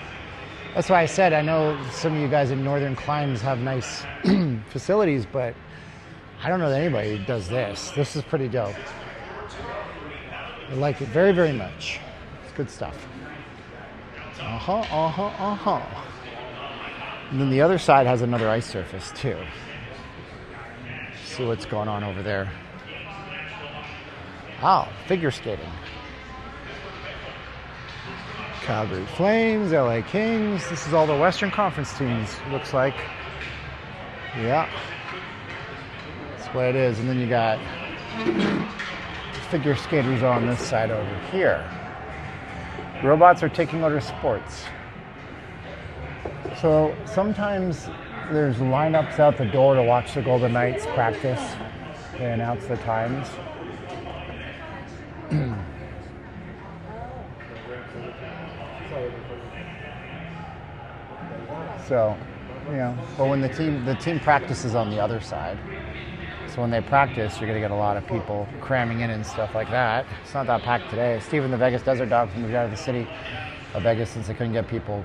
S1: That's why I said I know some of you guys in northern climes have nice facilities, but I don't know that anybody does this. This is pretty dope. I like it very, very much. It's good stuff. And then the other side has another ice surface too. See what's going on over there. Wow, figure skating. Calgary Flames, LA Kings. This is all the Western Conference teams, looks like. Yeah. That's what it is. And then you got figure skaters on this side over here. Robots are taking over sports. So sometimes there's lineups out the door to watch the Golden Knights practice. They announce the times. So, you know, but when the team practices on the other side. So when they practice, you're going to get a lot of people cramming in and stuff like that. It's not that packed today. Steve and the Vegas Desert Dogs moved out of the city of Vegas since they couldn't get people.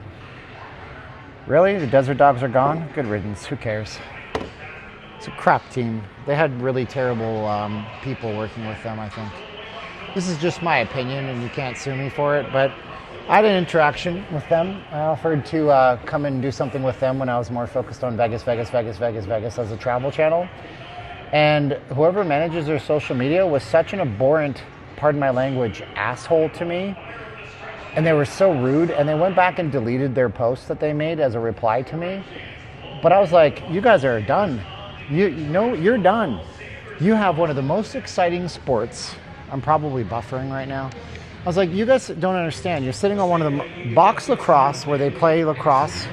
S1: Really? The Desert Dogs are gone? Good riddance. Who cares? It's a crap team. They had really terrible people working with them, I think. This is just my opinion, and you can't sue me for it, but I had an interaction with them. I offered to come and do something with them when I was more focused on Vegas as a travel channel. And whoever manages their social media was such an abhorrent, pardon my language, asshole to me. And they were so rude, and they went back and deleted their posts that they made as a reply to me. But I was like, you guys are done. You're done. You have one of the most exciting sports. I'm probably buffering right now. I was like, you guys don't understand. You're sitting on one of the box lacrosse where they play lacrosse.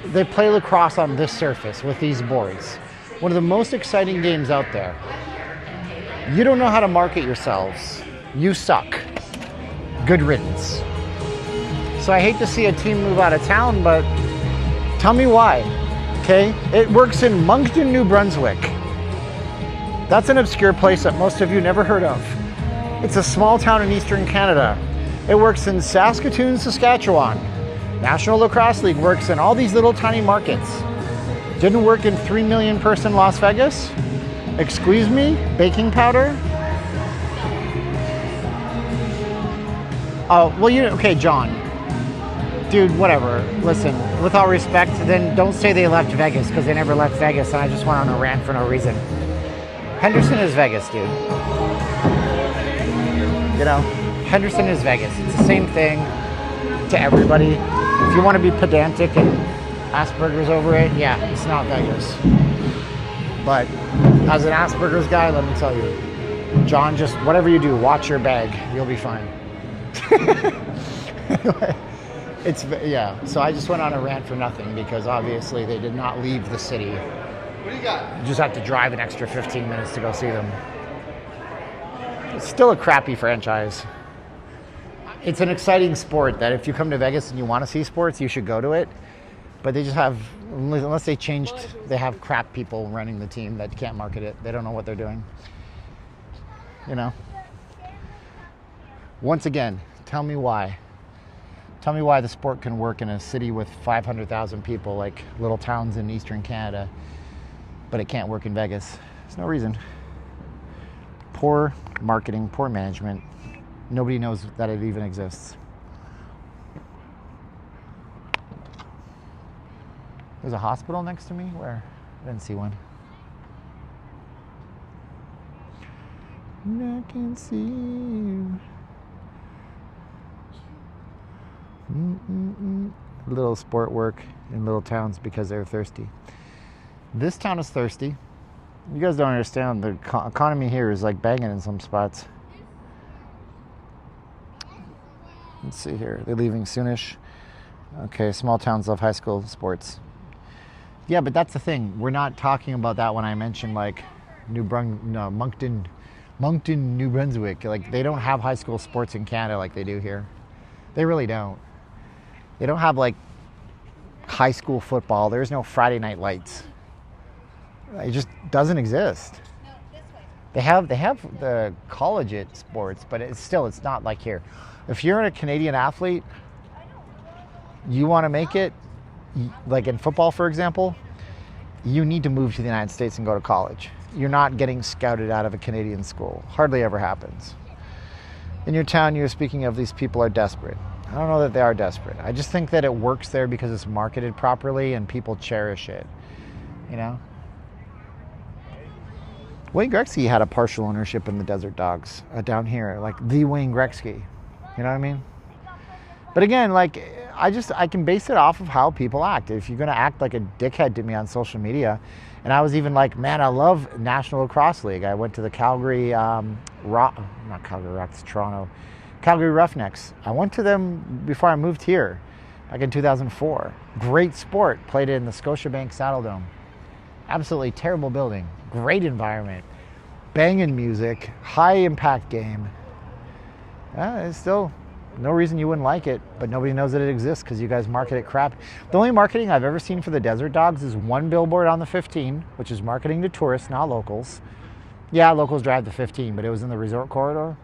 S1: They play lacrosse on this surface with these boards. One of the most exciting games out there. You don't know how to market yourselves. You suck. Good riddance. So I hate to see a team move out of town, but tell me why. Okay? It works in Moncton, New Brunswick. That's an obscure place that most of you never heard of. It's a small town in eastern Canada. It works in Saskatoon, Saskatchewan. National Lacrosse League works in all these little tiny markets. Didn't work in 3 million person Las Vegas? Excuse me? Baking powder? Oh, well, okay, John. Dude, whatever. Listen, with all respect, then don't say they left Vegas, because they never left Vegas, and I just went on a rant for no reason. Henderson is Vegas, dude. You know, Henderson is Vegas. It's the same thing to everybody. If you want to be pedantic and Asperger's over it, yeah, it's not Vegas. But as an Asperger's guy, let me tell you, John, just whatever you do, watch your bag. You'll be fine. Anyway, yeah, so I just went on a rant for nothing because obviously they did not leave the city. What do you got? You just have to drive an extra 15 minutes to go see them. It's still a crappy franchise. It's an exciting sport that if you come to Vegas and you want to see sports, you should go to it. But they just have, unless they changed, they have crap people running the team that can't market it. They don't know what they're doing. You know? Once again, tell me why. Tell me why the sport can work in a city with 500,000 people, like little towns in eastern Canada, but it can't work in Vegas. There's no reason. Poor marketing, poor management. Nobody knows that it even exists. There's a hospital next to me? Where? I didn't see one. I can see you. Little sport work in little towns because they're thirsty. This town is thirsty. You guys don't understand. The economy here is like banging in some spots. Let's see here. They're leaving soonish. Okay, small towns love high school sports. Yeah, but that's the thing. We're not talking about that when I mention like Moncton, New Brunswick. Like they don't have high school sports in Canada like they do here. They really don't. They don't have like high school football. There's no Friday night lights. It just doesn't exist. They have the collegiate sports, but it's not like here. If you're a Canadian athlete, you want to make it, like in football, for example, you need to move to the United States and go to college. You're not getting scouted out of a Canadian school. Hardly ever happens. In your town, you're speaking of these people are desperate. I don't know that they are desperate. I just think that it works there because it's marketed properly and people cherish it. You know? Wayne Gretzky had a partial ownership in the Desert Dogs down here, like the Wayne Gretzky. You know what I mean? But again, like, I can base it off of how people act. If you're going to act like a dickhead to me on social media, and I was even like, man, I love National Lacrosse League. I went to the Calgary Calgary Roughnecks. I went to them before I moved here, back in 2004. Great sport. Played in the Scotiabank Saddledome. Absolutely terrible building. Great environment. Banging music. High impact game. It's still no reason you wouldn't like it, but nobody knows that it exists because you guys market it crap. The only marketing I've ever seen for the Desert Dogs is one billboard on the 15, which is marketing to tourists, not locals. Yeah, locals drive the 15, but it was in the resort corridor.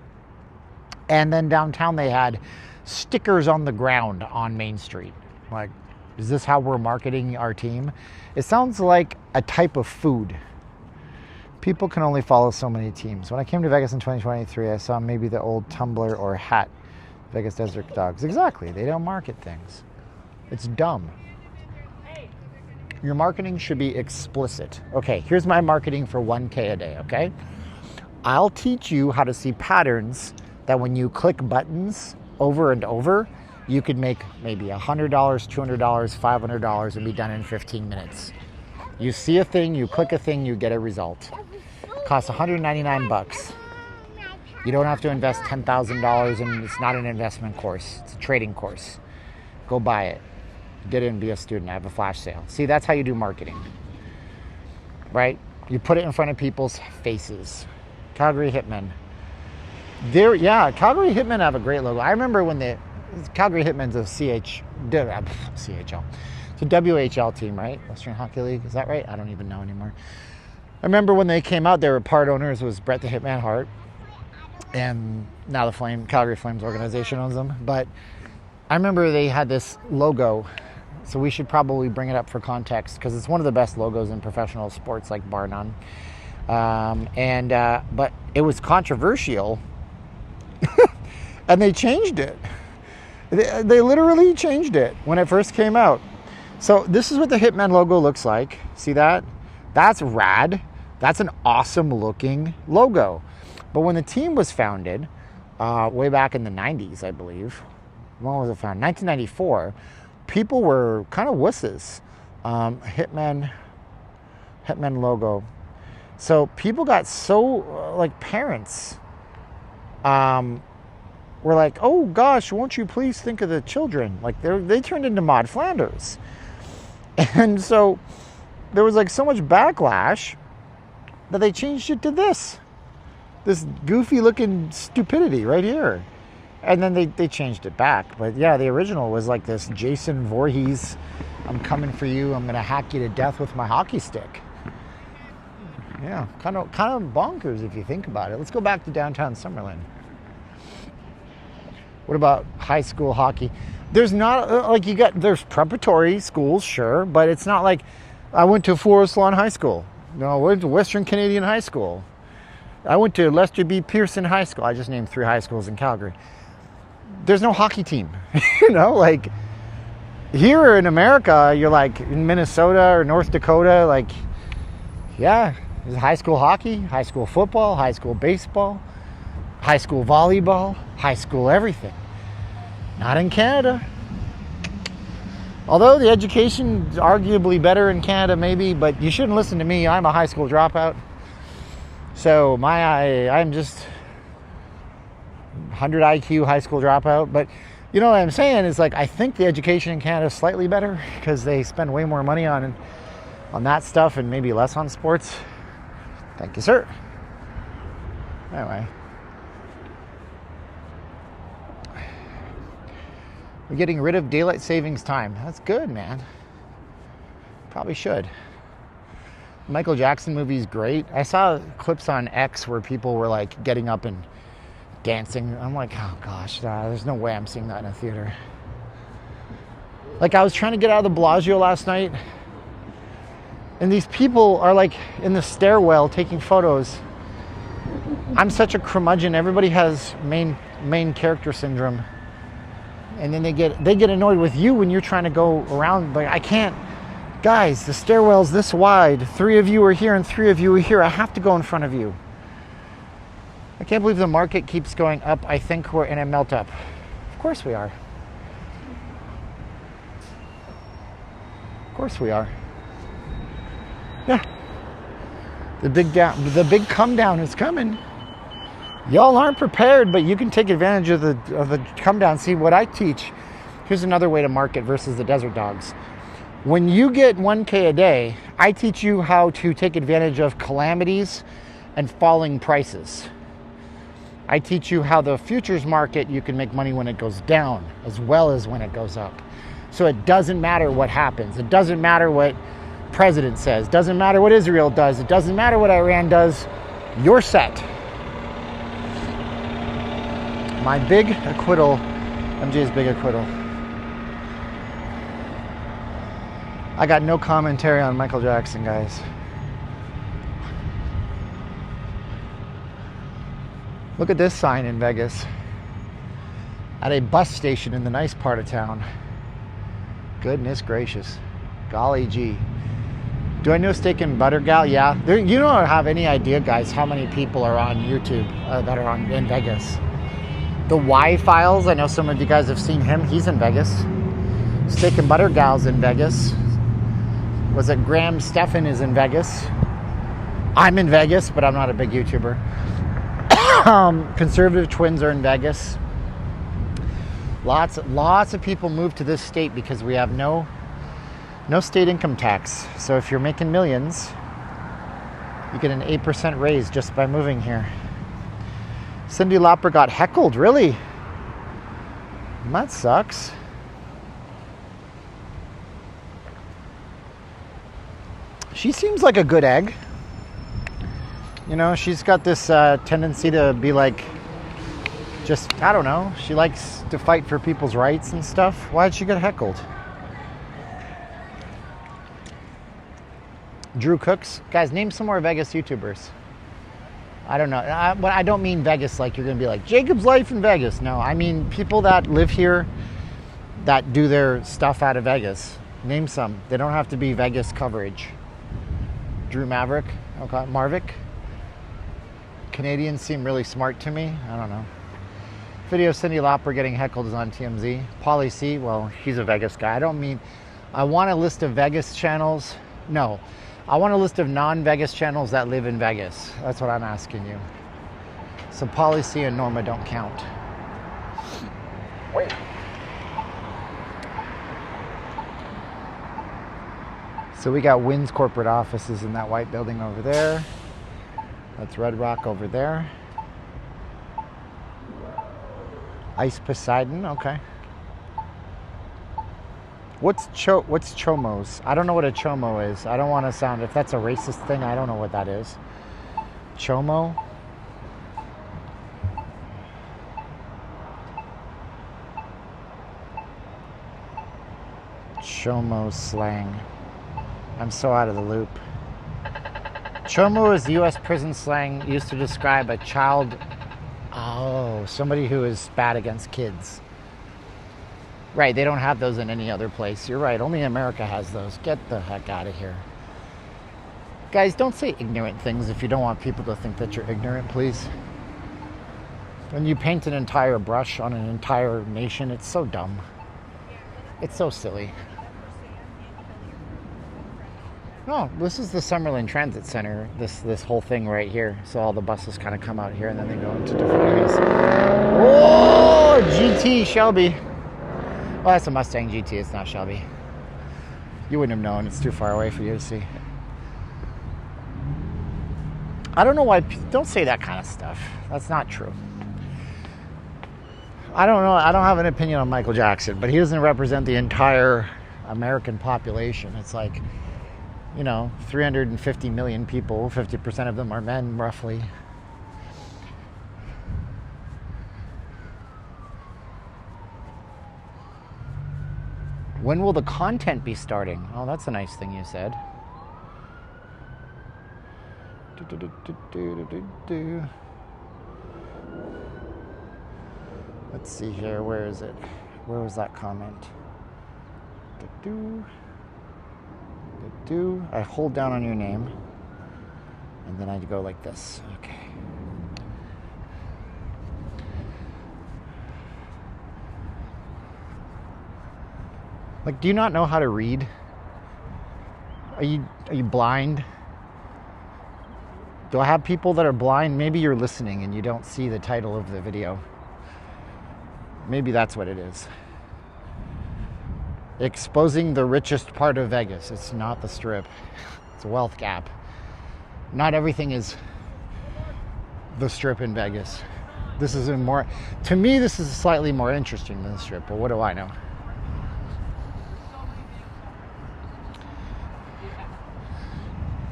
S1: And then downtown they had stickers on the ground on Main Street. Like, is this how we're marketing our team? It sounds like a type of food. People can only follow so many teams. When I came to Vegas in 2023, I saw maybe the old tumbler or hat, Vegas Desert Dogs. Exactly. They don't market things. It's dumb. Your marketing should be explicit. Okay, here's my marketing for 1K a day, okay? I'll teach you how to see patterns that when you click buttons over and over, you could make maybe $100, $200, $500 and be done in 15 minutes. You see a thing, you click a thing, you get a result. Costs $199. You don't have to invest $10,000 and it's not an investment course. It's a trading course. Go buy it. Get in, be a student. I have a flash sale. See, that's how you do marketing. Right? You put it in front of people's faces. Calgary Hitmen. Calgary Hitmen have a great logo. I remember when the Calgary Hitmen's a CHL. It's a WHL team, right? Western Hockey League. Is that right? I don't even know anymore. I remember when they came out, they were part owners was Brett the Hitman Hart. And now the Calgary Flames organization owns them. But I remember they had this logo. So we should probably bring it up for context because it's one of the best logos in professional sports, like bar none. But it was controversial. And they changed it. They literally changed it when it first came out. So this is what the Hitman logo looks like. See that? That's rad. That's an awesome looking logo. But when the team was founded, way back in the 90s, I believe. When was it founded? 1994. People were kind of wusses. Hitman logo. So people got so, like parents were like, oh gosh, won't you please think of the children? Like they turned into Maud Flanders. And so there was like so much backlash that they changed it to this goofy looking stupidity right here. And then they changed it back. But yeah, the original was like this Jason Voorhees, I'm coming for you, I'm going to hack you to death with my hockey stick. Yeah, kind of bonkers if you think about it. Let's go back to downtown Summerlin. What about high school hockey? There's not, like, there's preparatory schools, sure, but it's not like I went to Forest Lawn High School. No, I went to Western Canadian High School. I went to Lester B. Pearson High School. I just named 3 high schools in Calgary. There's no hockey team, like here in America, you're like in Minnesota or North Dakota, like, yeah, there's high school hockey, high school football, high school baseball, high school volleyball, high school everything. Not in Canada. Although the education is arguably better in Canada, maybe, but you shouldn't listen to me. I'm a high school dropout. So I'm just 100 IQ high school dropout. But you know what I'm saying is, like, I think the education in Canada is slightly better because they spend way more money on that stuff and maybe less on sports. Thank you, sir. Anyway. We're getting rid of daylight savings time. That's good, man. Probably should. Michael Jackson movie is great. I saw clips on X where people were like getting up and dancing. I'm like, oh gosh, there's no way I'm seeing that in a theater. Like, I was trying to get out of the Bellagio last night, and these people are like in the stairwell taking photos. I'm such a curmudgeon. Everybody has main character syndrome. And then they get annoyed with you when you're trying to go around. Like, I can't. Guys, the stairwell's this wide. 3 of you are here and 3 of you are here. I have to go in front of you. I can't believe the market keeps going up. I think we're in a melt up. Of course we are. Of course we are. Yeah. The big come down is coming. Y'all aren't prepared, but you can take advantage of the come down. See what I teach. Here's another way to market versus the desert dogs. When you get 1K a day, I teach you how to take advantage of calamities and falling prices. I teach you how the futures market, you can make money when it goes down as well as when it goes up. So it doesn't matter what happens. It doesn't matter what president says. It doesn't matter what Israel does. It doesn't matter what Iran does. You're set. My big acquittal, MJ's big acquittal. I got no commentary on Michael Jackson, guys. Look at this sign in Vegas. At a bus station in the nice part of town. Goodness gracious. Golly gee. Do I know Steak and Butter Gal? Yeah. You don't have any idea, guys, how many people are on YouTube that are in Vegas. The Y Files, I know some of you guys have seen him. He's in Vegas. Steak and Butter Gal's in Vegas. Was it Graham Stephan is in Vegas? I'm in Vegas, but I'm not a big YouTuber. Conservative Twins are in Vegas. Lots of people move to this state because we have no state income tax. So if you're making millions, you get an 8% raise just by moving here. Cyndi Lauper got heckled, really? That sucks. She seems like a good egg. You know, she's got this tendency to be like, just, I don't know. She likes to fight for people's rights and stuff. Why'd she get heckled? Drew Cooks. Guys, name some more Vegas YouTubers. I don't know. But I don't mean Vegas like you're going to be like, Jacob's Life in Vegas. No, I mean people that live here that do their stuff out of Vegas. Name some. They don't have to be Vegas coverage. Drew Maverick. Okay. Marvick. Canadians seem really smart to me. I don't know. Video of Cyndi Lauper getting heckled is on TMZ. Pauly C. Well, he's a Vegas guy. I want a list of Vegas channels. No. I want a list of non-Vegas channels that live in Vegas. That's what I'm asking you. So Pauly C and Norma don't count. Wait. So we got Wynn's corporate offices in that white building over there. That's Red Rock over there. Ice Poseidon, okay. What's chomos? I don't know what a chomo is. I don't want to sound, if that's a racist thing, I don't know what that is. Chomo? Chomo slang. I'm so out of the loop. Chomo is U.S. prison slang used to describe a child, somebody who is bad against kids. Right, they don't have those in any other place. You're right, only America has those. Get the heck out of here. Guys, don't say ignorant things if you don't want people to think that you're ignorant, please. When you paint an entire brush on an entire nation, it's so dumb. It's so silly. No, this is the Summerlin Transit Center, this whole thing right here. So all the buses kind of come out here and then they go into different areas. Oh, GT Shelby. Well, that's a Mustang GT, it's not Shelby. You wouldn't have known, it's too far away for you to see. I don't know why, don't say that kind of stuff. That's not true. I don't know, I don't have an opinion on Michael Jackson, but he doesn't represent the entire American population. It's like, 350 million people, 50% of them are men, roughly. When will the content be starting? Oh, that's a nice thing you said. Let's see here. Where is it? Where was that comment? I hold down on your name, and then I go like this. Okay. Like, do you not know how to read? Are you blind? Do I have people that are blind? Maybe you're listening and you don't see the title of the video. Maybe that's what it is. Exposing the richest part of Vegas. It's not the Strip. It's a wealth gap. Not everything is the Strip in Vegas. This is to me, this is slightly more interesting than the Strip, but what do I know?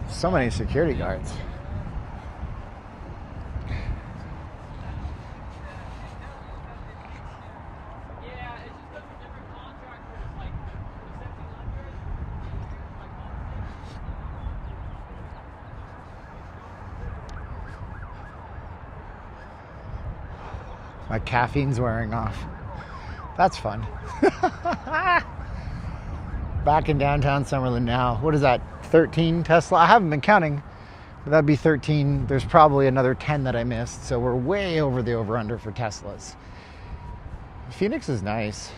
S1: So many security guards. My caffeine's wearing off. That's fun. Back in downtown Summerlin now. What is that? 13 Tesla? I haven't been counting, but that'd be 13. There's probably another 10 that I missed, so we're way over the over-under for Teslas. Phoenix is nice.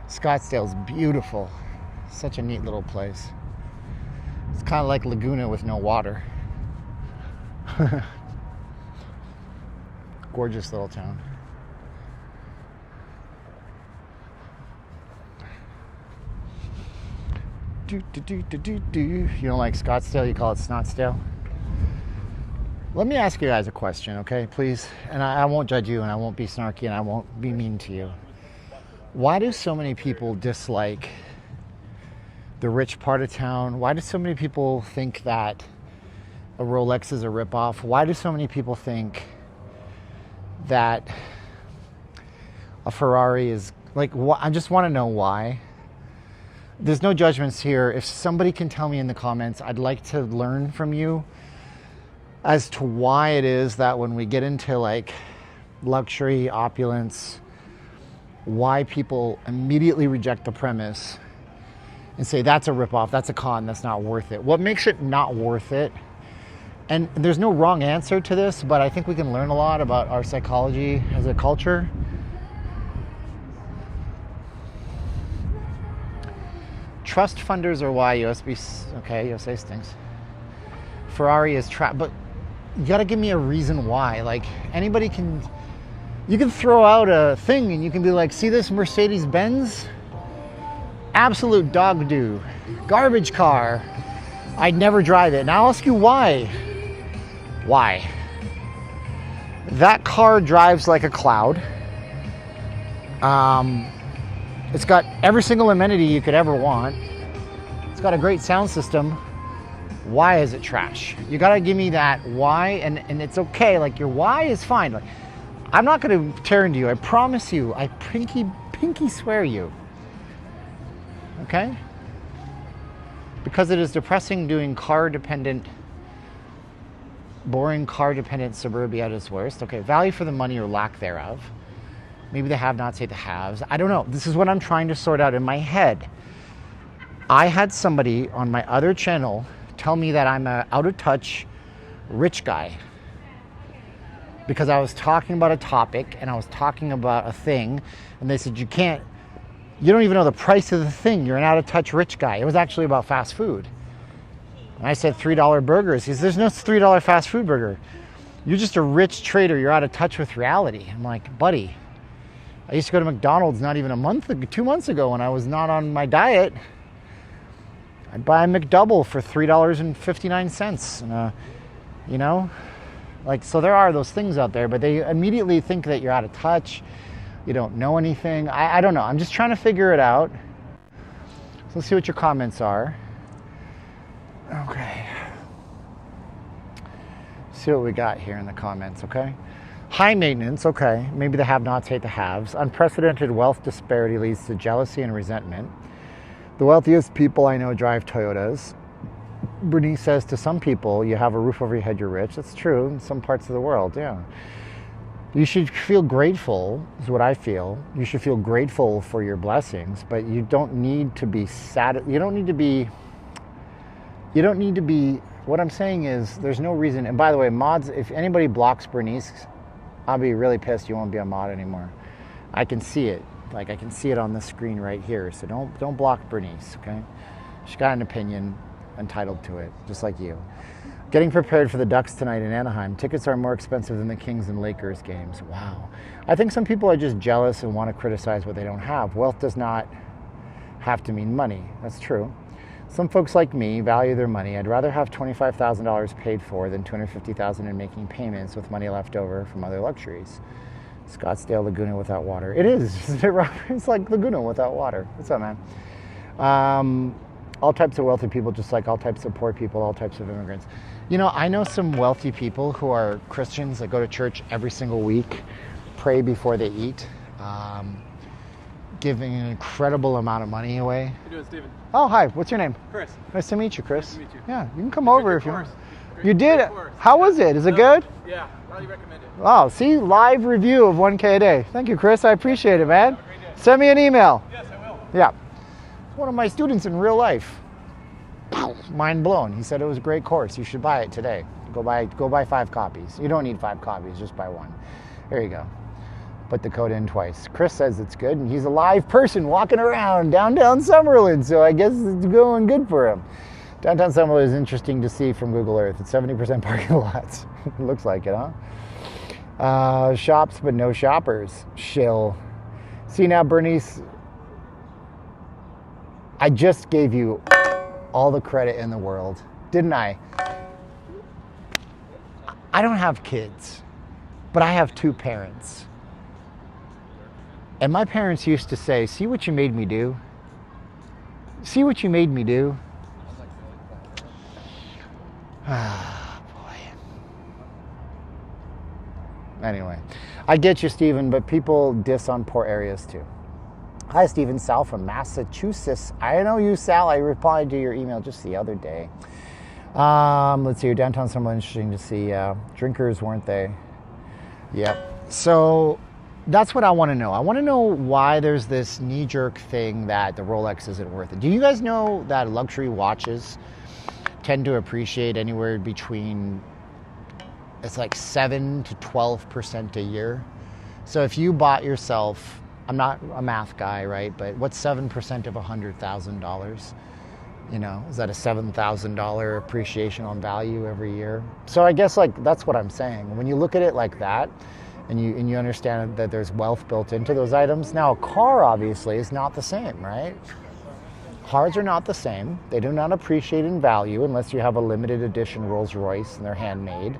S1: Scottsdale's beautiful. Such a neat little place. It's kind of like Laguna with no water. Gorgeous little town. You don't like Scottsdale, you call it Snotsdale? Let me ask you guys a question, okay, please? And I won't judge you, and I won't be snarky, and I won't be mean to you. Why do so many people dislike the rich part of town? Why do so many people think that a Rolex is a ripoff? Why do so many people think that a Ferrari is like, I just want to know why. There's no judgments here. If somebody can tell me in the comments, I'd like to learn from you as to why it is that when we get into like luxury, opulence, why people immediately reject the premise and say that's a ripoff, that's a con, that's not worth it. What makes it not worth it? And there's no wrong answer to this, but I think we can learn a lot about our psychology as a culture. Trust funders are why USA stinks. Ferrari is but you gotta give me a reason why. Like, you can throw out a thing and you can be like, see this Mercedes-Benz? Absolute dog do. Garbage car. I'd never drive it. And I'll ask you why. Why? That car drives like a cloud. It's got every single amenity you could ever want. It's got a great sound system. Why is it trash? You gotta give me that why, and it's okay. Like, your why is fine. Like, I'm not gonna tear into you. I promise you. I pinky swear you. Okay? Because it is depressing doing boring car-dependent suburbia at its worst. Okay, value for the money or lack thereof. Maybe the have-nots hate the haves. I don't know. This is what I'm trying to sort out in my head. I had somebody on my other channel tell me that I'm a out-of-touch rich guy because I was talking about a topic and I was talking about a thing, and they said, you don't even know the price of the thing. You're an out-of-touch rich guy. It was actually about fast food. And I said $3 burgers. He says, there's no $3 fast food burger. You're just a rich trader. You're out of touch with reality. I'm like, buddy, I used to go to McDonald's not even 2 months ago when I was not on my diet. I'd buy a McDouble for $3.59. You know, like, so there are those things out there, but they immediately think that you're out of touch. You don't know anything. I don't know. I'm just trying to figure it out. So let's see what your comments are. Okay. See what we got here in the comments, okay? High maintenance, okay. Maybe the have-nots hate the haves. Unprecedented wealth disparity leads to jealousy and resentment. The wealthiest people I know drive Toyotas. Bernice says, to some people, you have a roof over your head, you're rich. That's true in some parts of the world, yeah. You should feel grateful, is what I feel. You should feel grateful for your blessings, but you don't need to be sad. You don't need to be, what I'm saying is, there's no reason. And by the way, mods, if anybody blocks Bernice, I'll be really pissed. You won't be a mod anymore. I can see it. Like, I can see it on the screen right here. So don't block Bernice, okay? She's got an opinion, entitled to it, just like you. Getting prepared for the Ducks tonight in Anaheim. Tickets are more expensive than the Kings and Lakers games. Wow. I think some people are just jealous and want to criticize what they don't have. Wealth does not have to mean money. That's true. Some folks like me value their money. I'd rather have $25,000 paid for than $250,000 in making payments with money left over from other luxuries. Scottsdale Laguna without water. It is, isn't it, Robert? It's like Laguna without water. What's up, man? All types of wealthy people, just like all types of poor people, all types of immigrants. You know, I know some wealthy people who are Christians that go to church every single week, pray before they eat, giving an incredible amount of money away.
S2: How you doing, Steven?
S1: Oh, hi. What's your name?
S2: Chris.
S1: Nice to meet you, Chris.
S2: Nice to meet you.
S1: Yeah, you can come over if you want. You did? How was it? Is it good?
S2: Yeah, highly recommend it.
S1: Oh, see, live review of 1K a day. Thank you, Chris. I appreciate it, man. Send me an email.
S2: Yes, I will.
S1: Yeah. One of my students in real life. Mind blown. He said it was a great course. You should buy it today. Go buy 5 copies. You don't need 5 copies, just buy 1. There you go. Put the code in twice. Chris says it's good, and he's a live person walking around downtown Summerlin, so I guess it's going good for him. Downtown Summerlin is interesting to see from Google Earth. It's 70% parking lots. Looks like it, huh? Shops, but no shoppers. Shill. See now, Bernice, I just gave you all the credit in the world, didn't I? I don't have kids, but I have 2 parents. And my parents used to say, see what you made me do? See what you made me do? Ah, boy. Anyway, I get you, Stephen, but people diss on poor areas too. Hi, Stephen. Sal from Massachusetts. I know you, Sal. I replied to your email just the other day. Let's see. Downtown Summerlin, interesting to see. Drinkers, weren't they? Yep. So that's what I want to know. I want to know why there's this knee-jerk thing that the Rolex isn't worth it. Do you guys know that luxury watches tend to appreciate anywhere between, it's like 7 to 12% a year? So if you bought yourself, I'm not a math guy, right? But what's 7% of $100,000? You know, is that a $7,000 appreciation on value every year? So I guess like that's what I'm saying. When you look at it like that, and you understand that there's wealth built into those items. Now, a car obviously is not the same, right? Cars are not the same. They do not appreciate in value unless you have a limited edition Rolls Royce and they're handmade.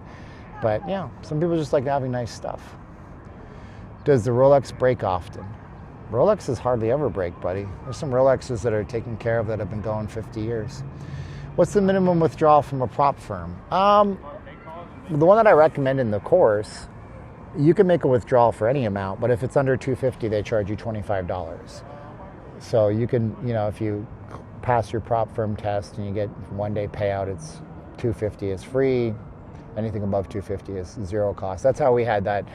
S1: But yeah, some people just like having nice stuff. Does the Rolex break often? Rolexes hardly ever break, buddy. There's some Rolexes that are taken care of that have been going 50 years. What's the minimum withdrawal from a prop firm? The one that I recommend in the course, you can make a withdrawal for any amount, but if it's under $250, they charge you $25. So you can, if you pass your prop firm test and you get 1 day payout, it's $250 is free. Anything above $250 is zero cost. That's how we had that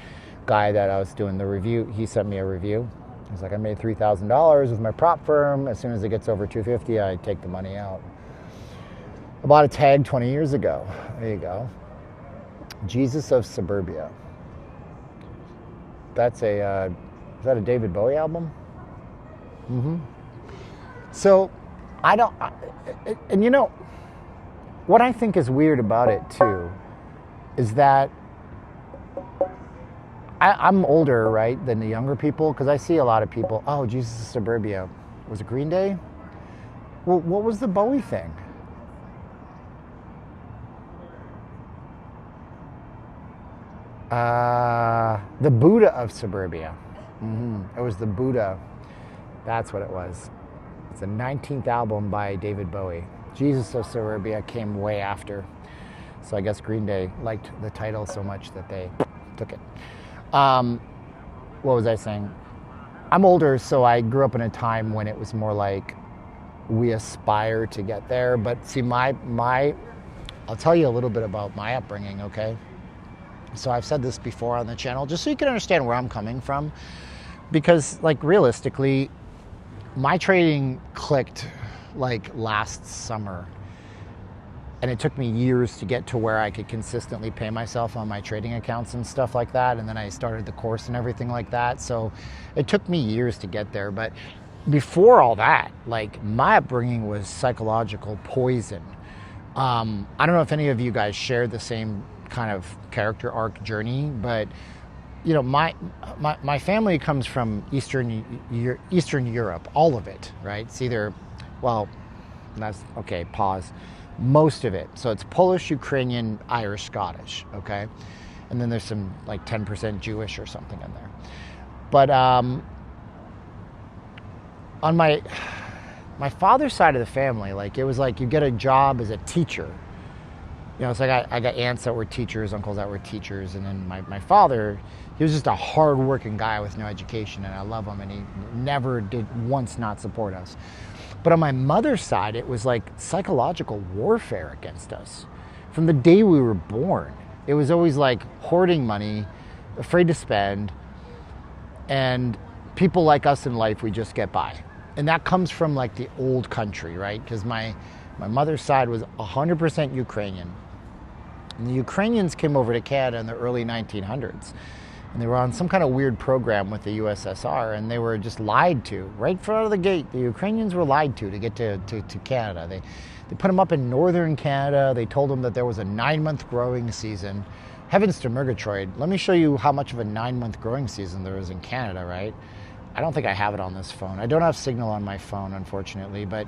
S1: guy that I was doing the review. He sent me a review. He's like, I made $3,000 with my prop firm. As soon as it gets over $250, I take the money out. I bought a tag 20 years ago. There you go. Jesus of Suburbia. That's is that a David Bowie album? Mm-hmm. So, and what I think is weird about it too, is that I'm older, right, than the younger people, because I see a lot of people, oh, Jesus of Suburbia. Was it Green Day? Well, what was the Bowie thing? The Buddha of Suburbia. It was the Buddha. That's what it was. It's the 19th album by David Bowie. Jesus of Suburbia came way after. So I guess Green Day liked the title so much that they took it. What was I saying? I'm older, so I grew up in a time when it was more like we aspire to get there. But see, I'll tell you a little bit about my upbringing, okay? So I've said this before on the channel, just so you can understand where I'm coming from. Because, realistically, my trading clicked, last summer. And it took me years to get to where I could consistently pay myself on my trading accounts and stuff like that. And then I started the course and everything like that. So it took me years to get there. But before all that, my upbringing was psychological poison. I don't know if any of you guys share the same kind of character arc journey, but my family comes from Eastern Europe, all of it, right? It's either, that's okay, pause. Most of it. So it's Polish, Ukrainian, Irish, Scottish, okay? And then there's some 10% Jewish or something in there. But on my father's side of the family, it was you get a job as a teacher. So I got aunts that were teachers, uncles that were teachers, and then my father, he was just a hard-working guy with no education, and I love him, and he never did once not support us. But on my mother's side, it was psychological warfare against us. From the day we were born, it was always hoarding money, afraid to spend, and people like us in life, we just get by. And that comes from the old country, right? Because my mother's side was 100% Ukrainian. And the Ukrainians came over to Canada in the early 1900s. And they were on some kind of weird program with the USSR, and they were just lied to. Right out of the gate, the Ukrainians were lied to get to Canada. They put them up in northern Canada. They told them that there was a 9-month growing season. Heavens to Murgatroyd. Let me show you how much of a 9-month growing season there is in Canada, right? I don't think I have it on this phone. I don't have signal on my phone, unfortunately, but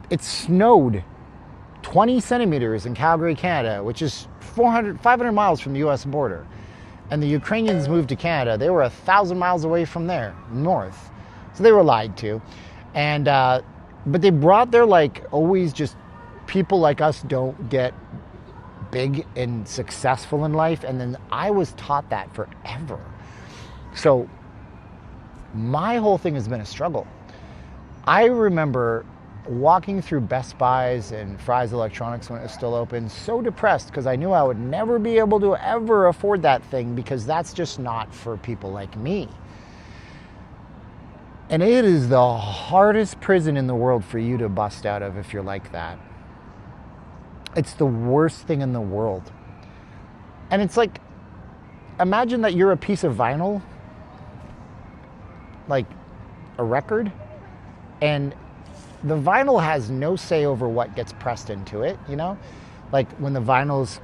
S1: it snowed 20 centimeters in Calgary, Canada, which is 500 miles from the U.S. border. And the Ukrainians moved to Canada. They were 1,000 miles away from there, north. So they were lied to. And, but they brought their, always just people like us don't get big and successful in life. And then I was taught that forever. So my whole thing has been a struggle. I remember walking through Best Buys and Fry's Electronics when it was still open, so depressed because I knew I would never be able to ever afford that thing because that's just not for people like me. And it is the hardest prison in the world for you to bust out of if you're like that. It's the worst thing in the world. And it's imagine that you're a piece of vinyl, a record, and the vinyl has no say over what gets pressed into it, when the vinyl's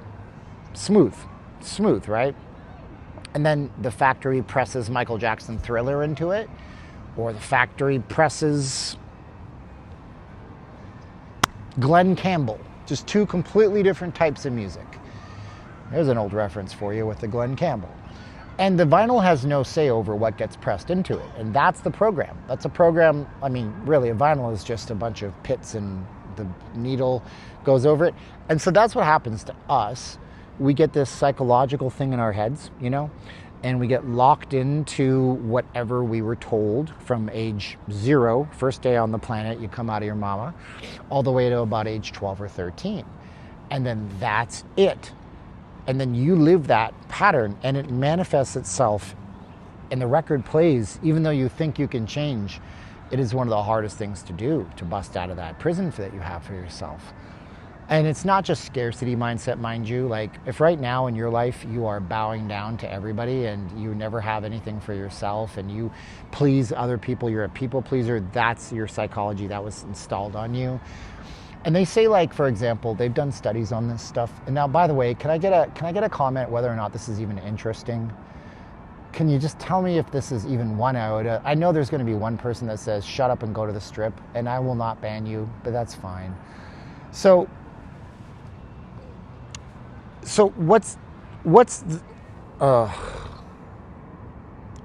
S1: smooth, right? And then the factory presses Michael Jackson Thriller into it, or the factory presses Glenn Campbell, just two completely different types of music. There's an old reference for you with the Glenn Campbell. And the vinyl has no say over what gets pressed into it. And that's the program. That's a program, I mean, really, a vinyl is just a bunch of pits and the needle goes over it. And so that's what happens to us. We get this psychological thing in our heads, you know, and we get locked into whatever we were told from age 0, first day on the planet, you come out of your mama, all the way to about age 12 or 13. And then that's it. And then you live that pattern and it manifests itself and the record plays, even though you think you can change. It is one of the hardest things to do, to bust out of that prison that you have for yourself. And it's not just scarcity mindset, mind you. Like, if right now in your life you are bowing down to everybody and you never have anything for yourself and you please other people, you're a people pleaser, that's your psychology that was installed on you. And they say, like, for example, they've done studies on this stuff. And now, by the way, can I get a comment whether or not this is even interesting? Can you just tell me if this is even 1 iota? I know there's going to be one person that says, shut up and go to the strip, and I will not ban you, but that's fine. So what's I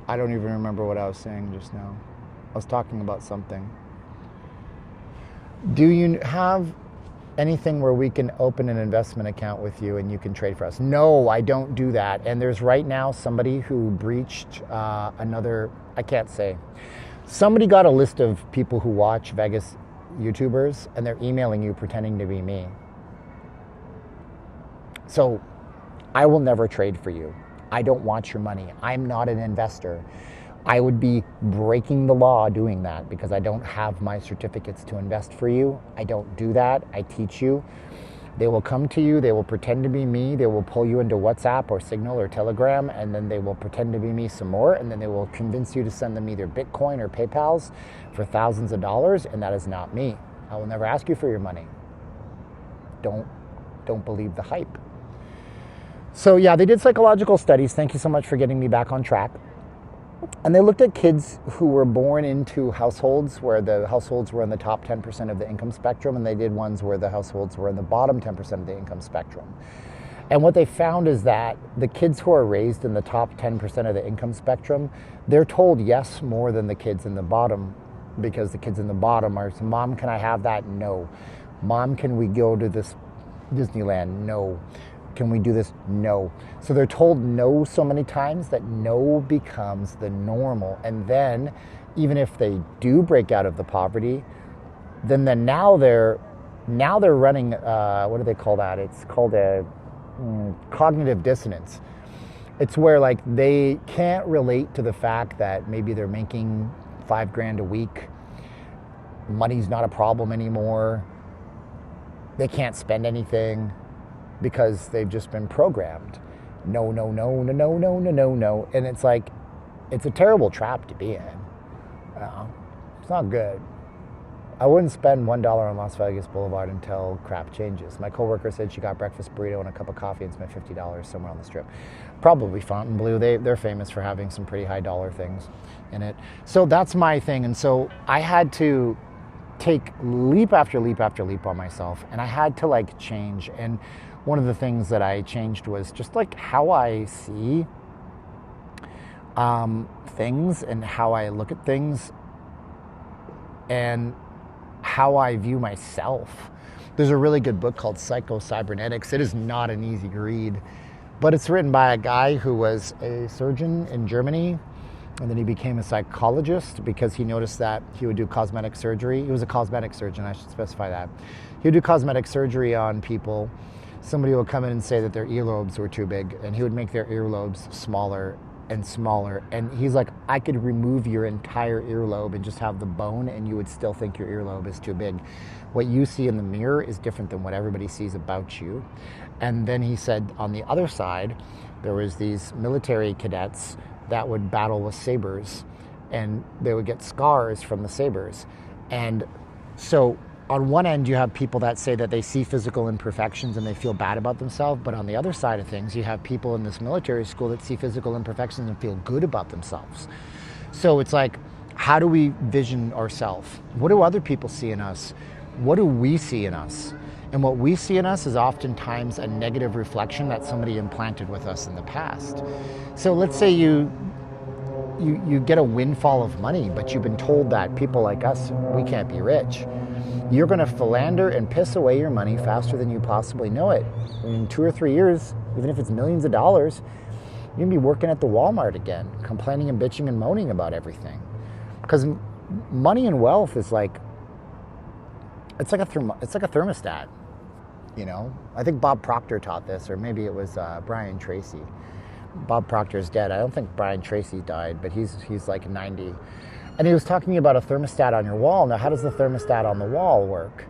S1: don't even remember what I was saying just now. I was talking about something. Do you have anything where we can open an investment account with you and you can trade for us? No, I don't do that. And there's right now somebody who breached another, I can't say. Somebody got a list of people who watch Vegas YouTubers and they're emailing you pretending to be me. So I will never trade for you. I don't want your money. I'm not an investor. I would be breaking the law doing that because I don't have my certificates to invest for you. I don't do that. I teach you. They will come to you. They will pretend to be me. They will pull you into WhatsApp or Signal or Telegram, and then they will pretend to be me some more, and then they will convince you to send them either Bitcoin or PayPals for thousands of dollars, and that is not me. I will never ask you for your money. Don't believe the hype. So yeah, they did psychological studies. Thank you so much for getting me back on track. And they looked at kids who were born into households where the households were in the top 10% of the income spectrum, and they did ones where the households were in the bottom 10% of the income spectrum. And what they found is that the kids who are raised in the top 10% of the income spectrum, they're told yes more than the kids in the bottom, because the kids in the bottom are, Mom, can I have that? No. Mom, can we go to this Disneyland? No. Can we do this? No. So they're told no so many times that no becomes the normal. And then even if they do break out of the poverty, then now they're running, what do they call that? It's called a cognitive dissonance. It's where like they can't relate to the fact that maybe they're making $5,000 a week. Money's not a problem anymore. They can't spend anything, because they've just been programmed. No, no, no, no, no, no, no, no, no. And it's like, it's a terrible trap to be in. It's not good. I wouldn't spend $1 on Las Vegas Boulevard until crap changes. My coworker said she got breakfast burrito and a cup of coffee and spent $50 somewhere on the strip. Probably Fontainebleau. They're famous for having some pretty high dollar things in it. So that's my thing. And so I had to take leap after leap after leap on myself, and I had to like change. And one of the things that I changed was just like how I see things and how I look at things and how I view myself. There's a really good book called Psycho-Cybernetics. It is not an easy read, but it's written by a guy who was a surgeon in Germany, and then he became a psychologist because he noticed that he would do cosmetic surgery. He was a cosmetic surgeon, I should specify that. He would do cosmetic surgery on people. Somebody would come in and say that their earlobes were too big, and he would make their earlobes smaller and smaller. And he's like, I could remove your entire earlobe and just have the bone, and you would still think your earlobe is too big. What you see in the mirror is different than what everybody sees about you. And then he said on the other side, there was these military cadets that would battle with sabers, and they would get scars from the sabers. And so on one end, you have people that say that they see physical imperfections and they feel bad about themselves. But on the other side of things, you have people in this military school that see physical imperfections and feel good about themselves. So it's like, how do we vision ourselves? What do other people see in us? What do we see in us? And what we see in us is oftentimes a negative reflection that somebody implanted with us in the past. So let's say you get a windfall of money, but you've been told that people like us, we can't be rich. You're going to philander and piss away your money faster than you possibly know it. In 2 or 3 years, even if it's millions of dollars, you're going to be working at the Walmart again, complaining and bitching and moaning about everything. Because money and wealth is like, it's like a thermostat, you know? I think Bob Proctor taught this, or maybe it was Brian Tracy. Bob Proctor's dead. I don't think Brian Tracy died, but he's like 90. And he was talking about a thermostat on your wall. Now, how does the thermostat on the wall work?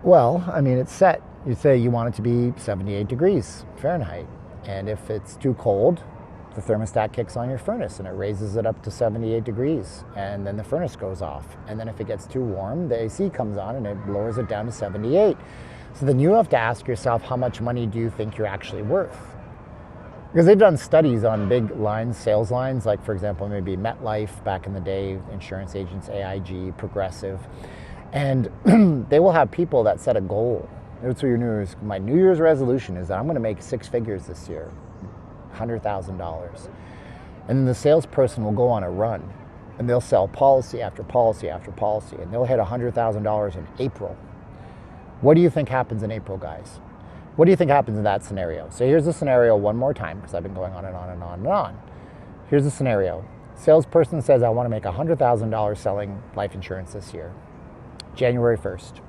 S1: Well, I mean, it's set. You say you want it to be 78 degrees Fahrenheit. And if it's too cold, the thermostat kicks on your furnace and it raises it up to 78 degrees. And then the furnace goes off. And then if it gets too warm, the AC comes on and it lowers it down to 78. So then you have to ask yourself, how much money do you think you're actually worth? Because they've done studies on big lines, sales lines, like, for example, maybe MetLife back in the day, insurance agents, AIG, Progressive. And they will have people that set a goal. That's what my New Year's resolution is that I'm going to make 6 figures this year, $100,000. And then the salesperson will go on a run, and they'll sell policy after policy after policy, and they'll hit $100,000 in April. What do you think happens in April, guys? What do you think happens in that scenario? So here's the scenario one more time, because I've been going on and on and on and on. Here's the scenario. Salesperson says, I want to make $100,000 selling life insurance this year. January 1st.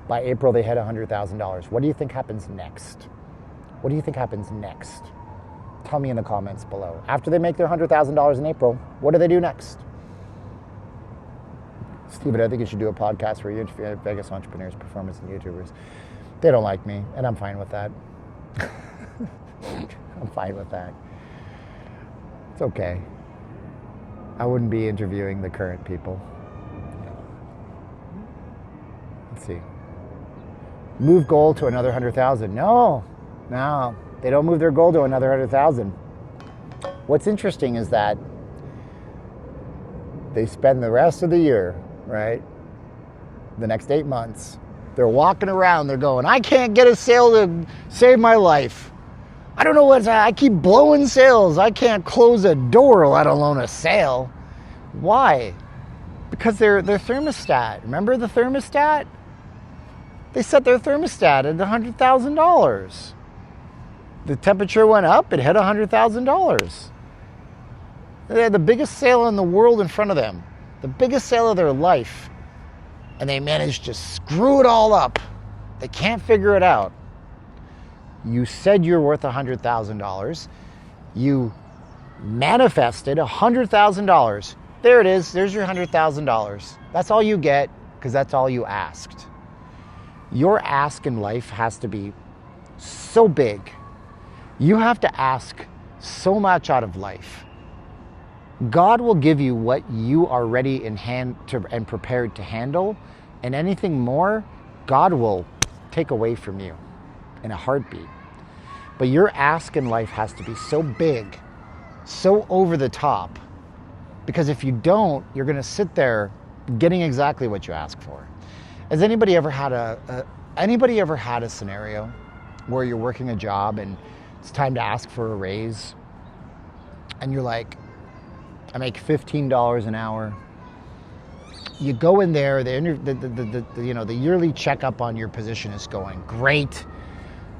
S1: By April, they hit $100,000. What do you think happens next? What do you think happens next? Tell me in the comments below. After they make their $100,000 in April, what do they do next? Steven, I think you should do a podcast where you interview Vegas entrepreneurs, performers, and YouTubers. They don't like me, and I'm fine with that. I'm fine with that. It's okay. I wouldn't be interviewing the current people. Let's see. Move goal to another 100,000. No, they don't move their goal to another 100,000. What's interesting is that they spend the rest of the year, right? The next 8 months, they're walking around, they're going, I can't get a sale to save my life. I don't know I keep blowing sales. I can't close a door, let alone a sale. Why? Because their thermostat, remember the thermostat? They set their thermostat at $100,000. The temperature went up, it hit $100,000. They had the biggest sale in the world in front of them, the biggest sale of their life. And they managed to screw it all up. They can't figure it out. You said you're worth $100,000. You manifested $100,000. There it is. There's your $100,000. That's all you get because that's all you asked. Your ask in life has to be so big. You have to ask so much out of life. God will give you what you are ready in hand to and prepared to handle, and anything more, God will take away from you in a heartbeat. But your ask in life has to be so big, so over the top, because if you don't, you're going to sit there getting exactly what you ask for. Has anybody ever had a scenario where you're working a job and it's time to ask for a raise, and you're like, I make $15 an hour. You go in there, the yearly checkup on your position is going great.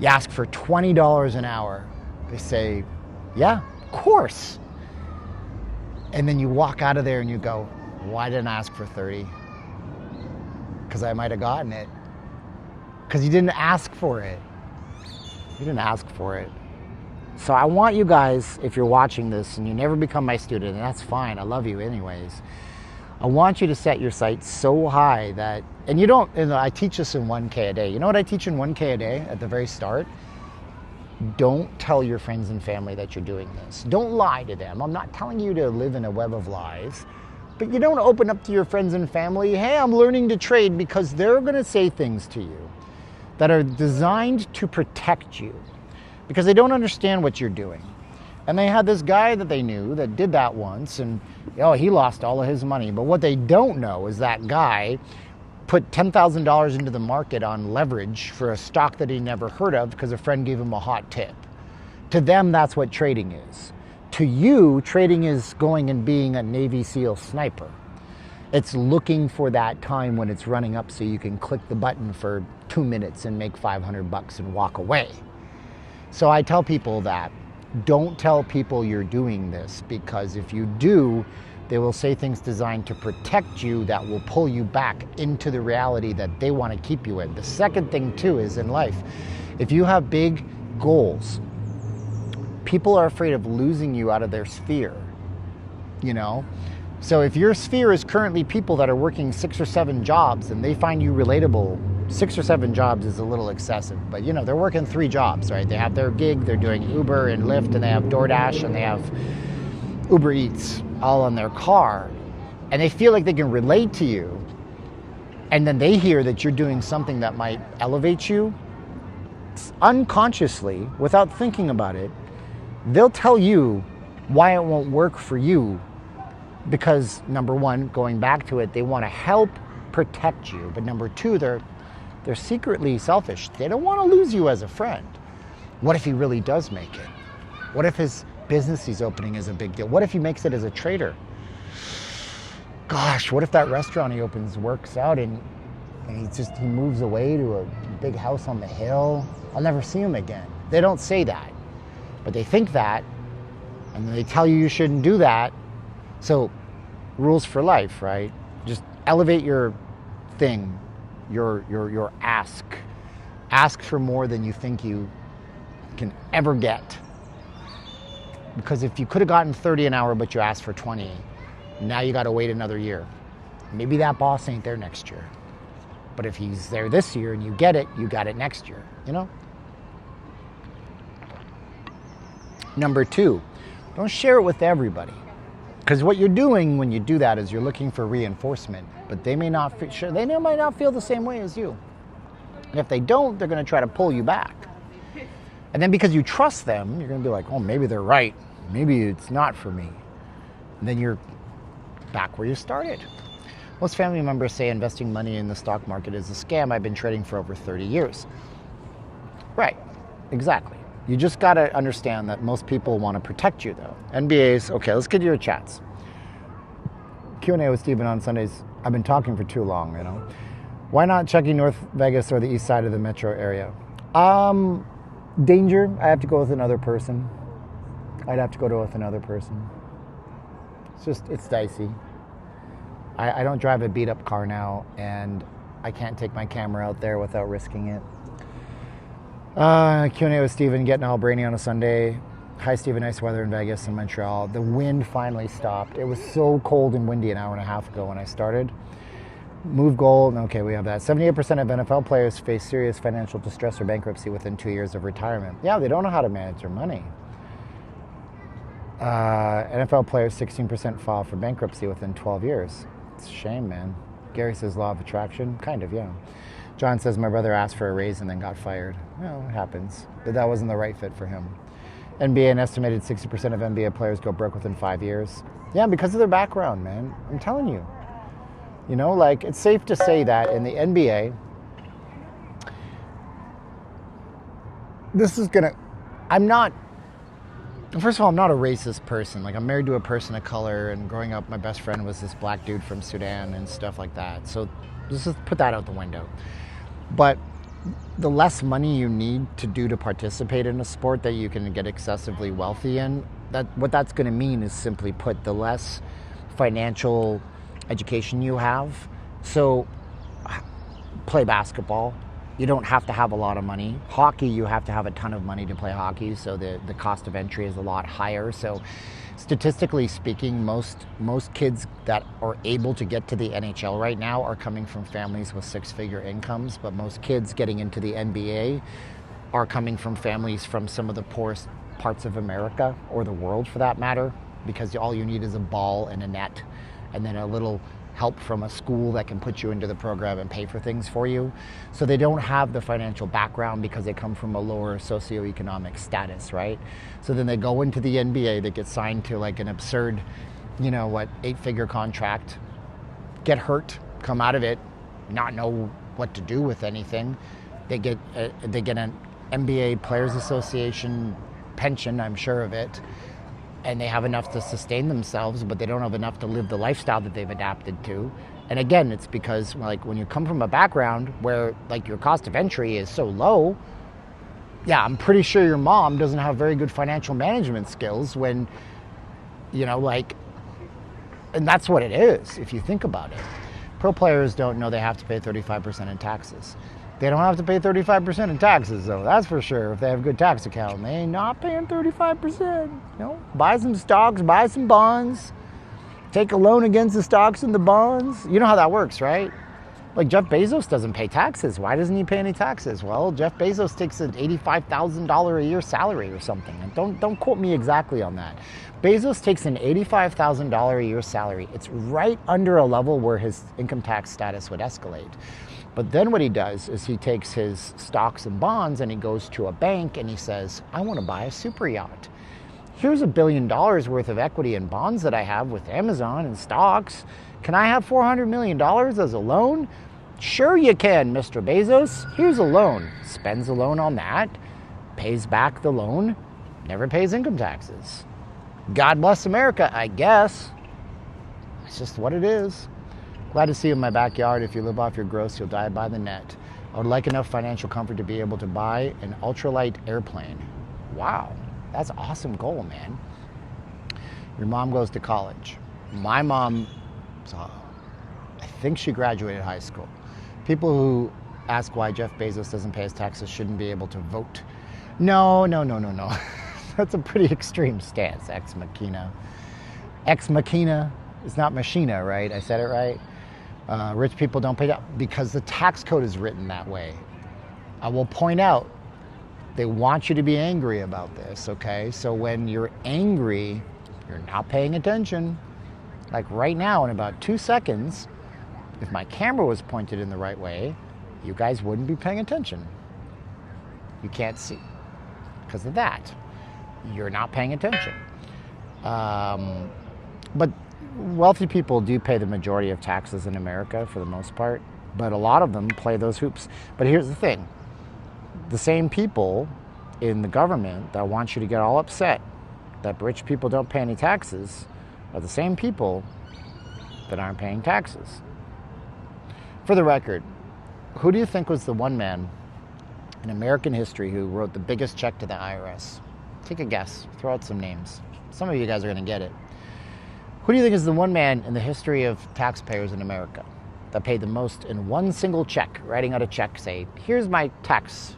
S1: You ask for $20 an hour. They say, yeah, of course. And then you walk out of there and you go, why didn't I ask for 30? Because I might have gotten it. Because you didn't ask for it. You didn't ask for it. So I want you guys, if you're watching this and you never become my student, and that's fine, I love you anyways. I want you to set your sights so high that, and I teach this in 1K a day. You know what I teach in 1K a day at the very start? Don't tell your friends and family that you're doing this. Don't lie to them. I'm not telling you to live in a web of lies. But you don't open up to your friends and family, hey, I'm learning to trade, because they're going to say things to you that are designed to protect you, because they don't understand what you're doing. And they had this guy that they knew that did that once, and he lost all of his money. But what they don't know is that guy put $10,000 into the market on leverage for a stock that he never heard of because a friend gave him a hot tip. To them, that's what trading is. To you, trading is going and being a Navy SEAL sniper. It's looking for that time when it's running up so you can click the button for 2 minutes and make $500 and walk away. So I tell people that don't tell people you're doing this, because if you do, they will say things designed to protect you that will pull you back into the reality that they want to keep you in. The second thing too is in life, if you have big goals, people are afraid of losing you out of their sphere, you know? So if your sphere is currently people that are working 6 or 7 jobs and they find you relatable, 6 or 7 jobs is a little excessive, but you know, they're working 3 jobs, right? They have their gig, they're doing Uber and Lyft, and they have DoorDash, and they have Uber Eats all on their car, and they feel like they can relate to you, and then they hear that you're doing something that might elevate you. Unconsciously, without thinking about it, they'll tell you why it won't work for you, because number one, going back to it, they want to help protect you, but number two, they're secretly selfish. They don't want to lose you as a friend. What if he really does make it? What if his business he's opening is a big deal? What if he makes it as a trader? Gosh, what if that restaurant he opens works out and he moves away to a big house on the hill? I'll never see him again. They don't say that, but they think that, and then they tell you you shouldn't do that. So, rules for life, right? Just elevate your thing, your ask. Ask for more than you think you can ever get. Because if you could have gotten 30 an hour, but you asked for 20, now you got to wait another year. Maybe that boss ain't there next year. But if he's there this year and you get it, you got it next year, you know? Number 2, don't share it with everybody. Because what you're doing when you do that is you're looking for reinforcement, but they might not feel the same way as you. And if they don't, they're going to try to pull you back. And then because you trust them, you're going to be like, oh, maybe they're right. Maybe it's not for me. And then you're back where you started. Most family members say investing money in the stock market is a scam. I've been trading for over 30 years. Right, exactly. You just got to understand that most people want to protect you, though. NBA's, okay, let's get to your chats. Q&A with Steven on Sundays. I've been talking for too long, you know. Why not checking North Vegas or the east side of the metro area? Danger. I have to go with another person. I'd have to go with another person. It's dicey. I don't drive a beat-up car now, and I can't take my camera out there without risking it. Q&A with Steven, getting all brainy on a Sunday. Hi, Steven, nice weather in Vegas and Montreal. The wind finally stopped. It was so cold and windy an hour and a half ago when I started. Move goal, okay, we have that. 78% of NFL players face serious financial distress or bankruptcy within 2 years of retirement. Yeah, they don't know how to manage their money. NFL players, 16% file for bankruptcy within 12 years. It's a shame, man. Gary says law of attraction. Kind of, yeah. John says my brother asked for a raise and then got fired. Well, it happens. But that wasn't the right fit for him. NBA, an estimated 60% of NBA players go broke within 5 years. Yeah, because of their background, man. I'm telling you. You know, like, it's safe to say that in the NBA, first of all, I'm not a racist person. Like, I'm married to a person of color, and growing up, my best friend was this black dude from Sudan and stuff like that. So let's just put that out the window. But the less money you need to participate in a sport that you can get excessively wealthy in, what that's going to mean is simply put, the less financial education you have. So play basketball. You don't have to have a lot of money. Hockey, you have to have a ton of money to play hockey, so the cost of entry is a lot higher. So statistically speaking, most kids that are able to get to the NHL right now are coming from families with 6-figure incomes, but most kids getting into the NBA are coming from families from some of the poorest parts of America, or the world for that matter, because all you need is a ball and a net, and then a little help from a school that can put you into the program and pay for things for you. So they don't have the financial background because they come from a lower socioeconomic status, right? So then they go into the NBA, they get signed to like an absurd, 8-figure contract, get hurt, come out of it, not know what to do with anything. They get an NBA Players Association pension, I'm sure of it, and they have enough to sustain themselves, but they don't have enough to live the lifestyle that they've adapted to. And again, it's because like when you come from a background where like your cost of entry is so low, yeah, I'm pretty sure your mom doesn't have very good financial management skills when, you know, like, and that's what it is if you think about it. Pro players don't know they have to pay 35% in taxes. They don't have to pay 35% in taxes, though, that's for sure. If they have a good tax account, they ain't not paying 35%. You know, buy some stocks, buy some bonds, take a loan against the stocks and the bonds. You know how that works, right? Like Jeff Bezos doesn't pay taxes. Why doesn't he pay any taxes? Well, Jeff Bezos takes an $85,000 a year salary or something. And don't quote me exactly on that. Bezos takes an $85,000 a year salary. It's right under a level where his income tax status would escalate. But then what he does is he takes his stocks and bonds and he goes to a bank and he says, I want to buy a super yacht. Here's $1 billion worth of equity in bonds that I have with Amazon and stocks. Can I have $400 million as a loan? Sure you can, Mr. Bezos. Here's a loan. Spends the loan on that, pays back the loan, never pays income taxes. God bless America, I guess. It's just what it is. Glad to see you in my backyard. If you live off your gross, you'll die by the net. I would like enough financial comfort to be able to buy an ultralight airplane. Wow, that's an awesome goal, man. Your mom goes to college. My mom, I think she graduated high school. People who ask why Jeff Bezos doesn't pay his taxes shouldn't be able to vote. No. That's a pretty extreme stance, ex machina. Ex machina is not machina, right? I said it right? Rich people don't pay that because the tax code is written that way. I will point out, they want you to be angry about this, okay? So when you're angry, you're not paying attention. Like right now, in about 2 seconds, if my camera was pointed in the right way, you guys wouldn't be paying attention. You can't see because of that. You're not paying attention. But wealthy people do pay the majority of taxes in America for the most part, but a lot of them play those hoops. But here's the thing. The same people in the government that want you to get all upset that rich people don't pay any taxes are the same people that aren't paying taxes. For the record, who do you think was the one man in American history who wrote the biggest check to the IRS? Take a guess. Throw out some names. Some of you guys are going to get it. Who do you think is the one man in the history of taxpayers in America that paid the most in one single check, writing out a check, say, here's my tax,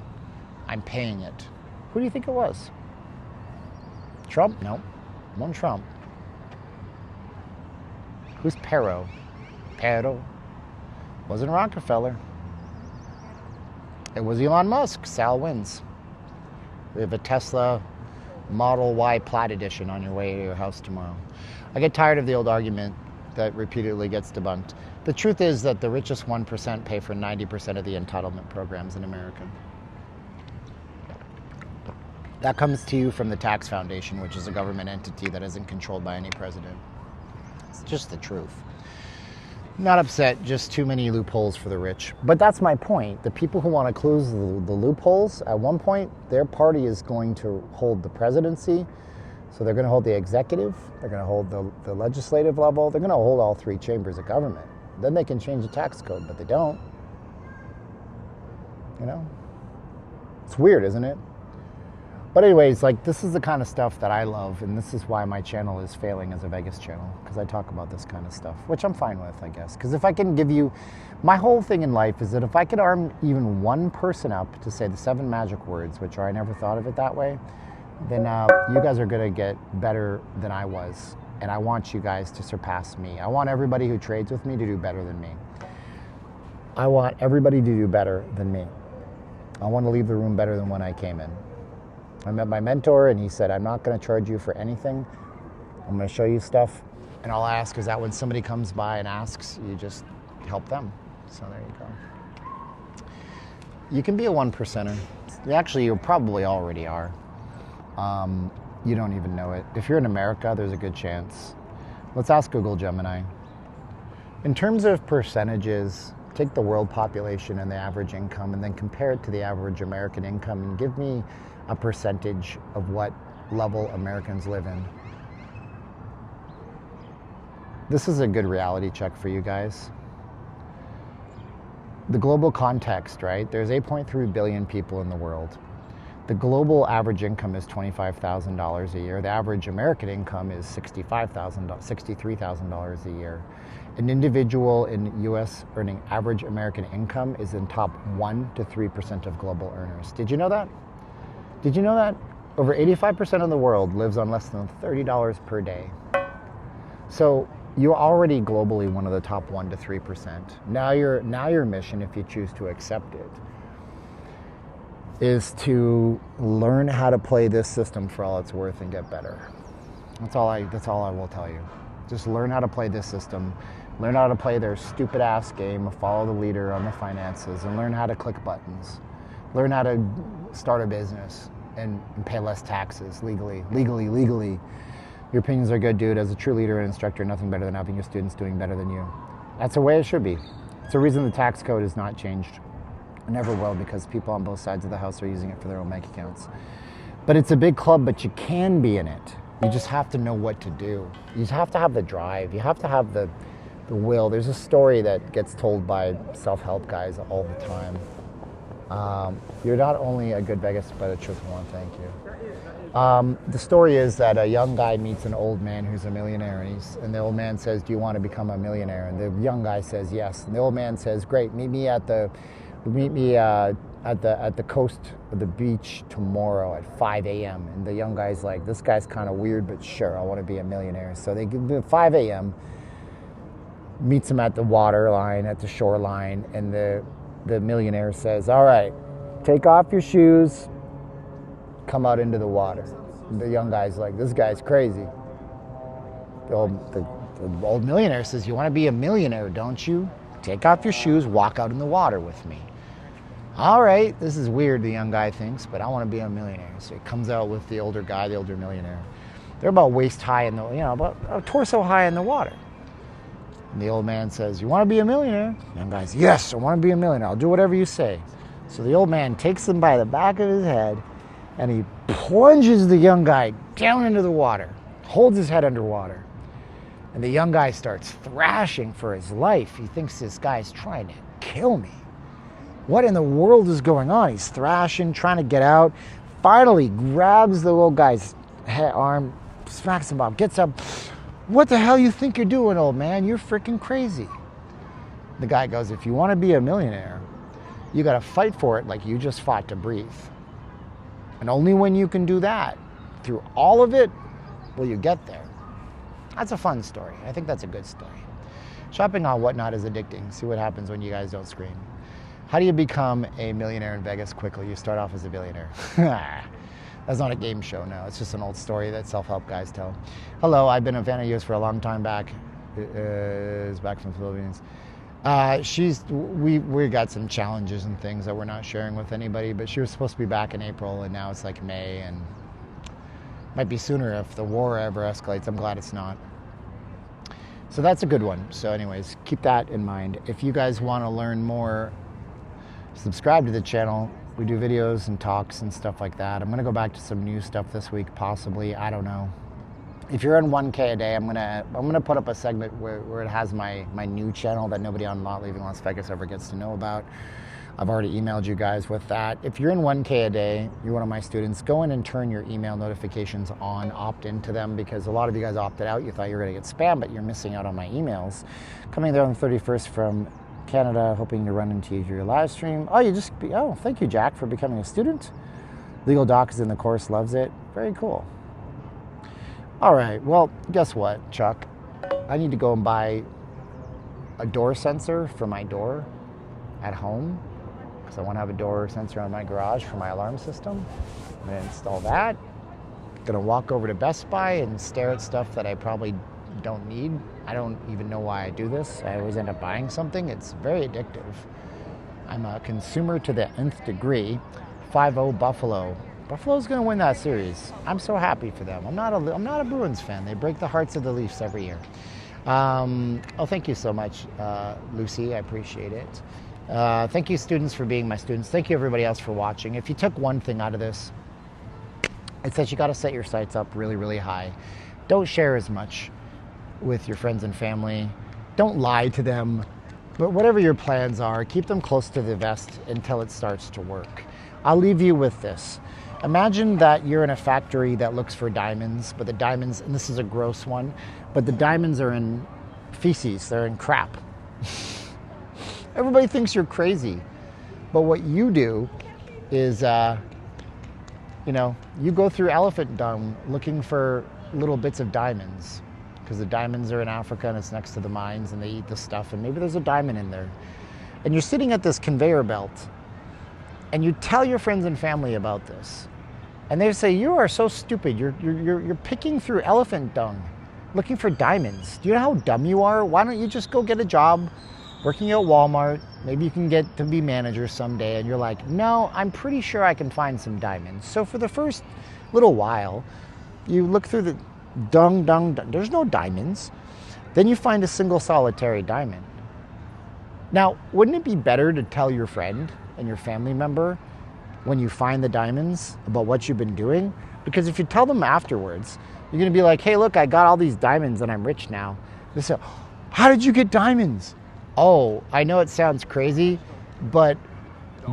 S1: I'm paying it? Who do you think it was? Trump? No. One Trump. Who's Perot? Perot. Wasn't Rockefeller. It was Elon Musk. Sal wins. We have a Tesla Model Y Plaid Edition on your way to your house tomorrow. I get tired of the old argument that repeatedly gets debunked. The truth is that the richest 1% pay for 90% of the entitlement programs in America. That comes to you from the Tax Foundation, which is a government entity that isn't controlled by any president. It's just the truth. Not upset, just too many loopholes for the rich. But that's my point. The people who want to close the loopholes, at one point, their party is going to hold the presidency. So they're going to hold the executive, they're going to hold the legislative level, they're going to hold all three chambers of government. Then they can change the tax code, but they don't. You know? It's weird, isn't it? But anyways, like, this is the kind of stuff that I love, and this is why my channel is failing as a Vegas channel, because I talk about this kind of stuff, which I'm fine with, I guess. Because if I can give you, my whole thing in life is that if I could arm even one person up to say the 7 magic words, which I never thought of it that way, then you guys are going to get better than I was. And I want you guys to surpass me. I want everybody who trades with me to do better than me. I want everybody to do better than me. I want to leave the room better than when I came in. I met my mentor and he said, I'm not going to charge you for anything. I'm going to show you stuff. And all I ask is that when somebody comes by and asks, you just help them. So there you go. You can be a 1%er. Actually, you probably already are. You don't even know it. If you're in America, there's a good chance. Let's ask Google Gemini. In terms of percentages take the world population and the average income and then compare it to the average American income and give me a percentage of what level Americans live in. This is a good reality check for you guys. The global context, right? There's 8.3 billion people in the world. The global average income is $25,000 a year. The average American income is $63,000 a year. An individual in U.S. earning average American income is in top 1 to 3% of global earners. Did you know that? Did you know that? Over 85% of the world lives on less than $30 per day. So you're already globally one of the top 1 to 3%. Now your mission, if you choose to accept it, is to learn how to play this system for all it's worth and get better. That's all I will tell you. Just learn how to play this system. Learn how to play their stupid ass game of follow the leader on the finances, and learn how to click buttons. Learn how to start a business and pay less taxes legally. Your opinions are good, dude. As a true leader and instructor, nothing better than having your students doing better than you. That's the way it should be. It's the reason the tax code is not changed. It never will, because people on both sides of the house are using it for their own bank accounts. But it's a big club, but you can be in it. You just have to know what to do. You have to have the drive. You have to have the will. There's a story that gets told by self-help guys all the time. You're not only a good Vegas, but a truthful one. Thank you. The story is that a young guy meets an old man who's a millionaire, and the old man says, "Do you want to become a millionaire?" And the young guy says, "Yes." And the old man says, "Great, meet me at the coast of the beach tomorrow at 5 a.m. And the young guy's like, "This guy's kind of weird, but sure, I want to be a millionaire." So they give him 5 a.m. meets him at the waterline, at the shoreline, and the millionaire says, "All right, take off your shoes, come out into the water." And the young guy's like, "This guy's crazy." The old millionaire says, "You want to be a millionaire, don't you? Take off your shoes, walk out in the water with me." "All right, this is weird," the young guy thinks, "but I want to be a millionaire." So he comes out with the older guy, the older millionaire. They're about waist high in the, about a torso high in the water. And the old man says, "You want to be a millionaire?" The young guy says, "Yes, I want to be a millionaire. I'll do whatever you say." So the old man takes him by the back of his head and he plunges the young guy down into the water, holds his head underwater. And the young guy starts thrashing for his life. He thinks this guy's trying to kill me. What in the world is going on? He's thrashing, trying to get out. Finally grabs the little guy's arm, smacks him up, gets up. "What the hell you think you're doing, old man? You're freaking crazy." The guy goes, "If you want to be a millionaire, you got to fight for it like you just fought to breathe. And only when you can do that, through all of it, will you get there." That's a fun story. I think that's a good story. Shopping on Whatnot is addicting. See what happens when you guys don't scream. How do you become a millionaire in Vegas quickly? You start off as a billionaire. That's not a game show, no. It's just an old story that self-help guys tell. Hello, I've been a fan of yours for a long time back. Is back from the Philippines. We got some challenges and things that we're not sharing with anybody, but she was supposed to be back in April, and now it's like May, and might be sooner if the war ever escalates. I'm glad it's not. So that's a good one. So anyways, keep that in mind. If you guys want to learn more, subscribe to the channel. We do videos and talks and stuff like that. I'm going to go back to some new stuff this week, possibly. I don't know. If you're in 1K a day, I'm gonna put up a segment where it has my new channel that nobody on Not Leaving Las Vegas ever gets to know about. I've already emailed you guys with that. If you're in 1K a day, you're one of my students, go in and turn your email notifications on, opt into them, because a lot of you guys opted out. You thought you were gonna get spam, but you're missing out on my emails. Coming there on the 31st from Canada, hoping to run into your live stream. Oh, thank you, Jack, for becoming a student. Legal Doc is in the course, loves it. Very cool. All right, well, guess what, Chuck? I need to go and buy a door sensor for my door at home, because I want to have a door sensor on my garage for my alarm system. I'm going to install that. I'm going to walk over to Best Buy and stare at stuff that I probably don't need. I don't even know why I do this. I always end up buying something. It's very addictive. I'm a consumer to the nth degree. 5-0 Buffalo. Buffalo's going to win that series. I'm so happy for them. I'm not a Bruins fan. They break the hearts of the Leafs every year. Oh, thank you so much, Lucy. I appreciate it. Thank you, students, for being my students. Thank you, everybody else, for watching. If you took one thing out of this, it says you got to set your sights up really, really high. Don't share as much with your friends and family. Don't lie to them. But whatever your plans are, keep them close to the vest until it starts to work. I'll leave you with this. Imagine that you're in a factory that looks for diamonds, but the diamonds, and this is a gross one, but the diamonds are in feces, they're in crap. Everybody thinks you're crazy. But what you do is, you go through elephant dung looking for little bits of diamonds, because the diamonds are in Africa and it's next to the mines and they eat the stuff and maybe there's a diamond in there. And you're sitting at this conveyor belt and you tell your friends and family about this. And they say, you are so stupid. You're picking through elephant dung looking for diamonds. Do you know how dumb you are? Why don't you just go get a job working at Walmart? Maybe you can get to be manager someday. And you're like, no, I'm pretty sure I can find some diamonds. So for the first little while, you look through the dung. There's no diamonds. Then you find a single solitary diamond. Now, wouldn't it be better to tell your friend and your family member when you find the diamonds about what you've been doing? Because if you tell them afterwards, you're going to be like, hey, look, I got all these diamonds and I'm rich now. They say, how did you get diamonds? Oh, I know it sounds crazy, but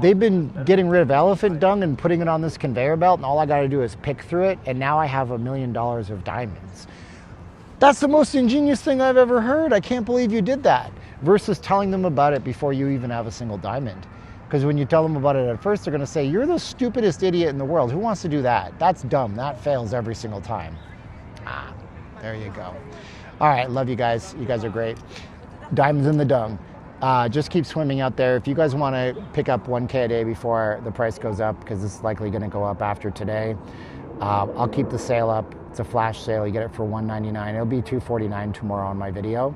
S1: they've been getting rid of elephant dung and putting it on this conveyor belt, and all I got to do is pick through it, and now I have $1 million of diamonds. That's the most ingenious thing I've ever heard. I can't believe you did that. Versus telling them about it before you even have a single diamond. Because when you tell them about it at first, they're going to say, you're the stupidest idiot in the world. Who wants to do that? That's dumb. That fails every single time. There you go. All right, love you guys. You guys are great. Diamonds in the dung. Just keep swimming out there. If you guys want to pick up 1K a day before the price goes up, because it's likely going to go up after today, I'll keep the sale up. It's a flash sale. You get it for $199. It'll be $249 tomorrow on my video.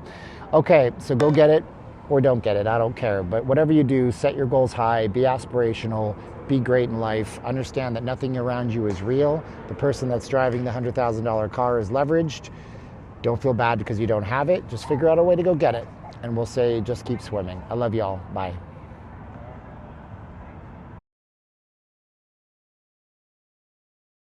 S1: Okay, so go get it or don't get it. I don't care. But whatever you do, set your goals high, be aspirational, be great in life. Understand that nothing around you is real. The person that's driving the $100,000 car is leveraged. Don't feel bad because you don't have it. Just figure out a way to go get it. And we'll say, just keep swimming. I love y'all. Bye.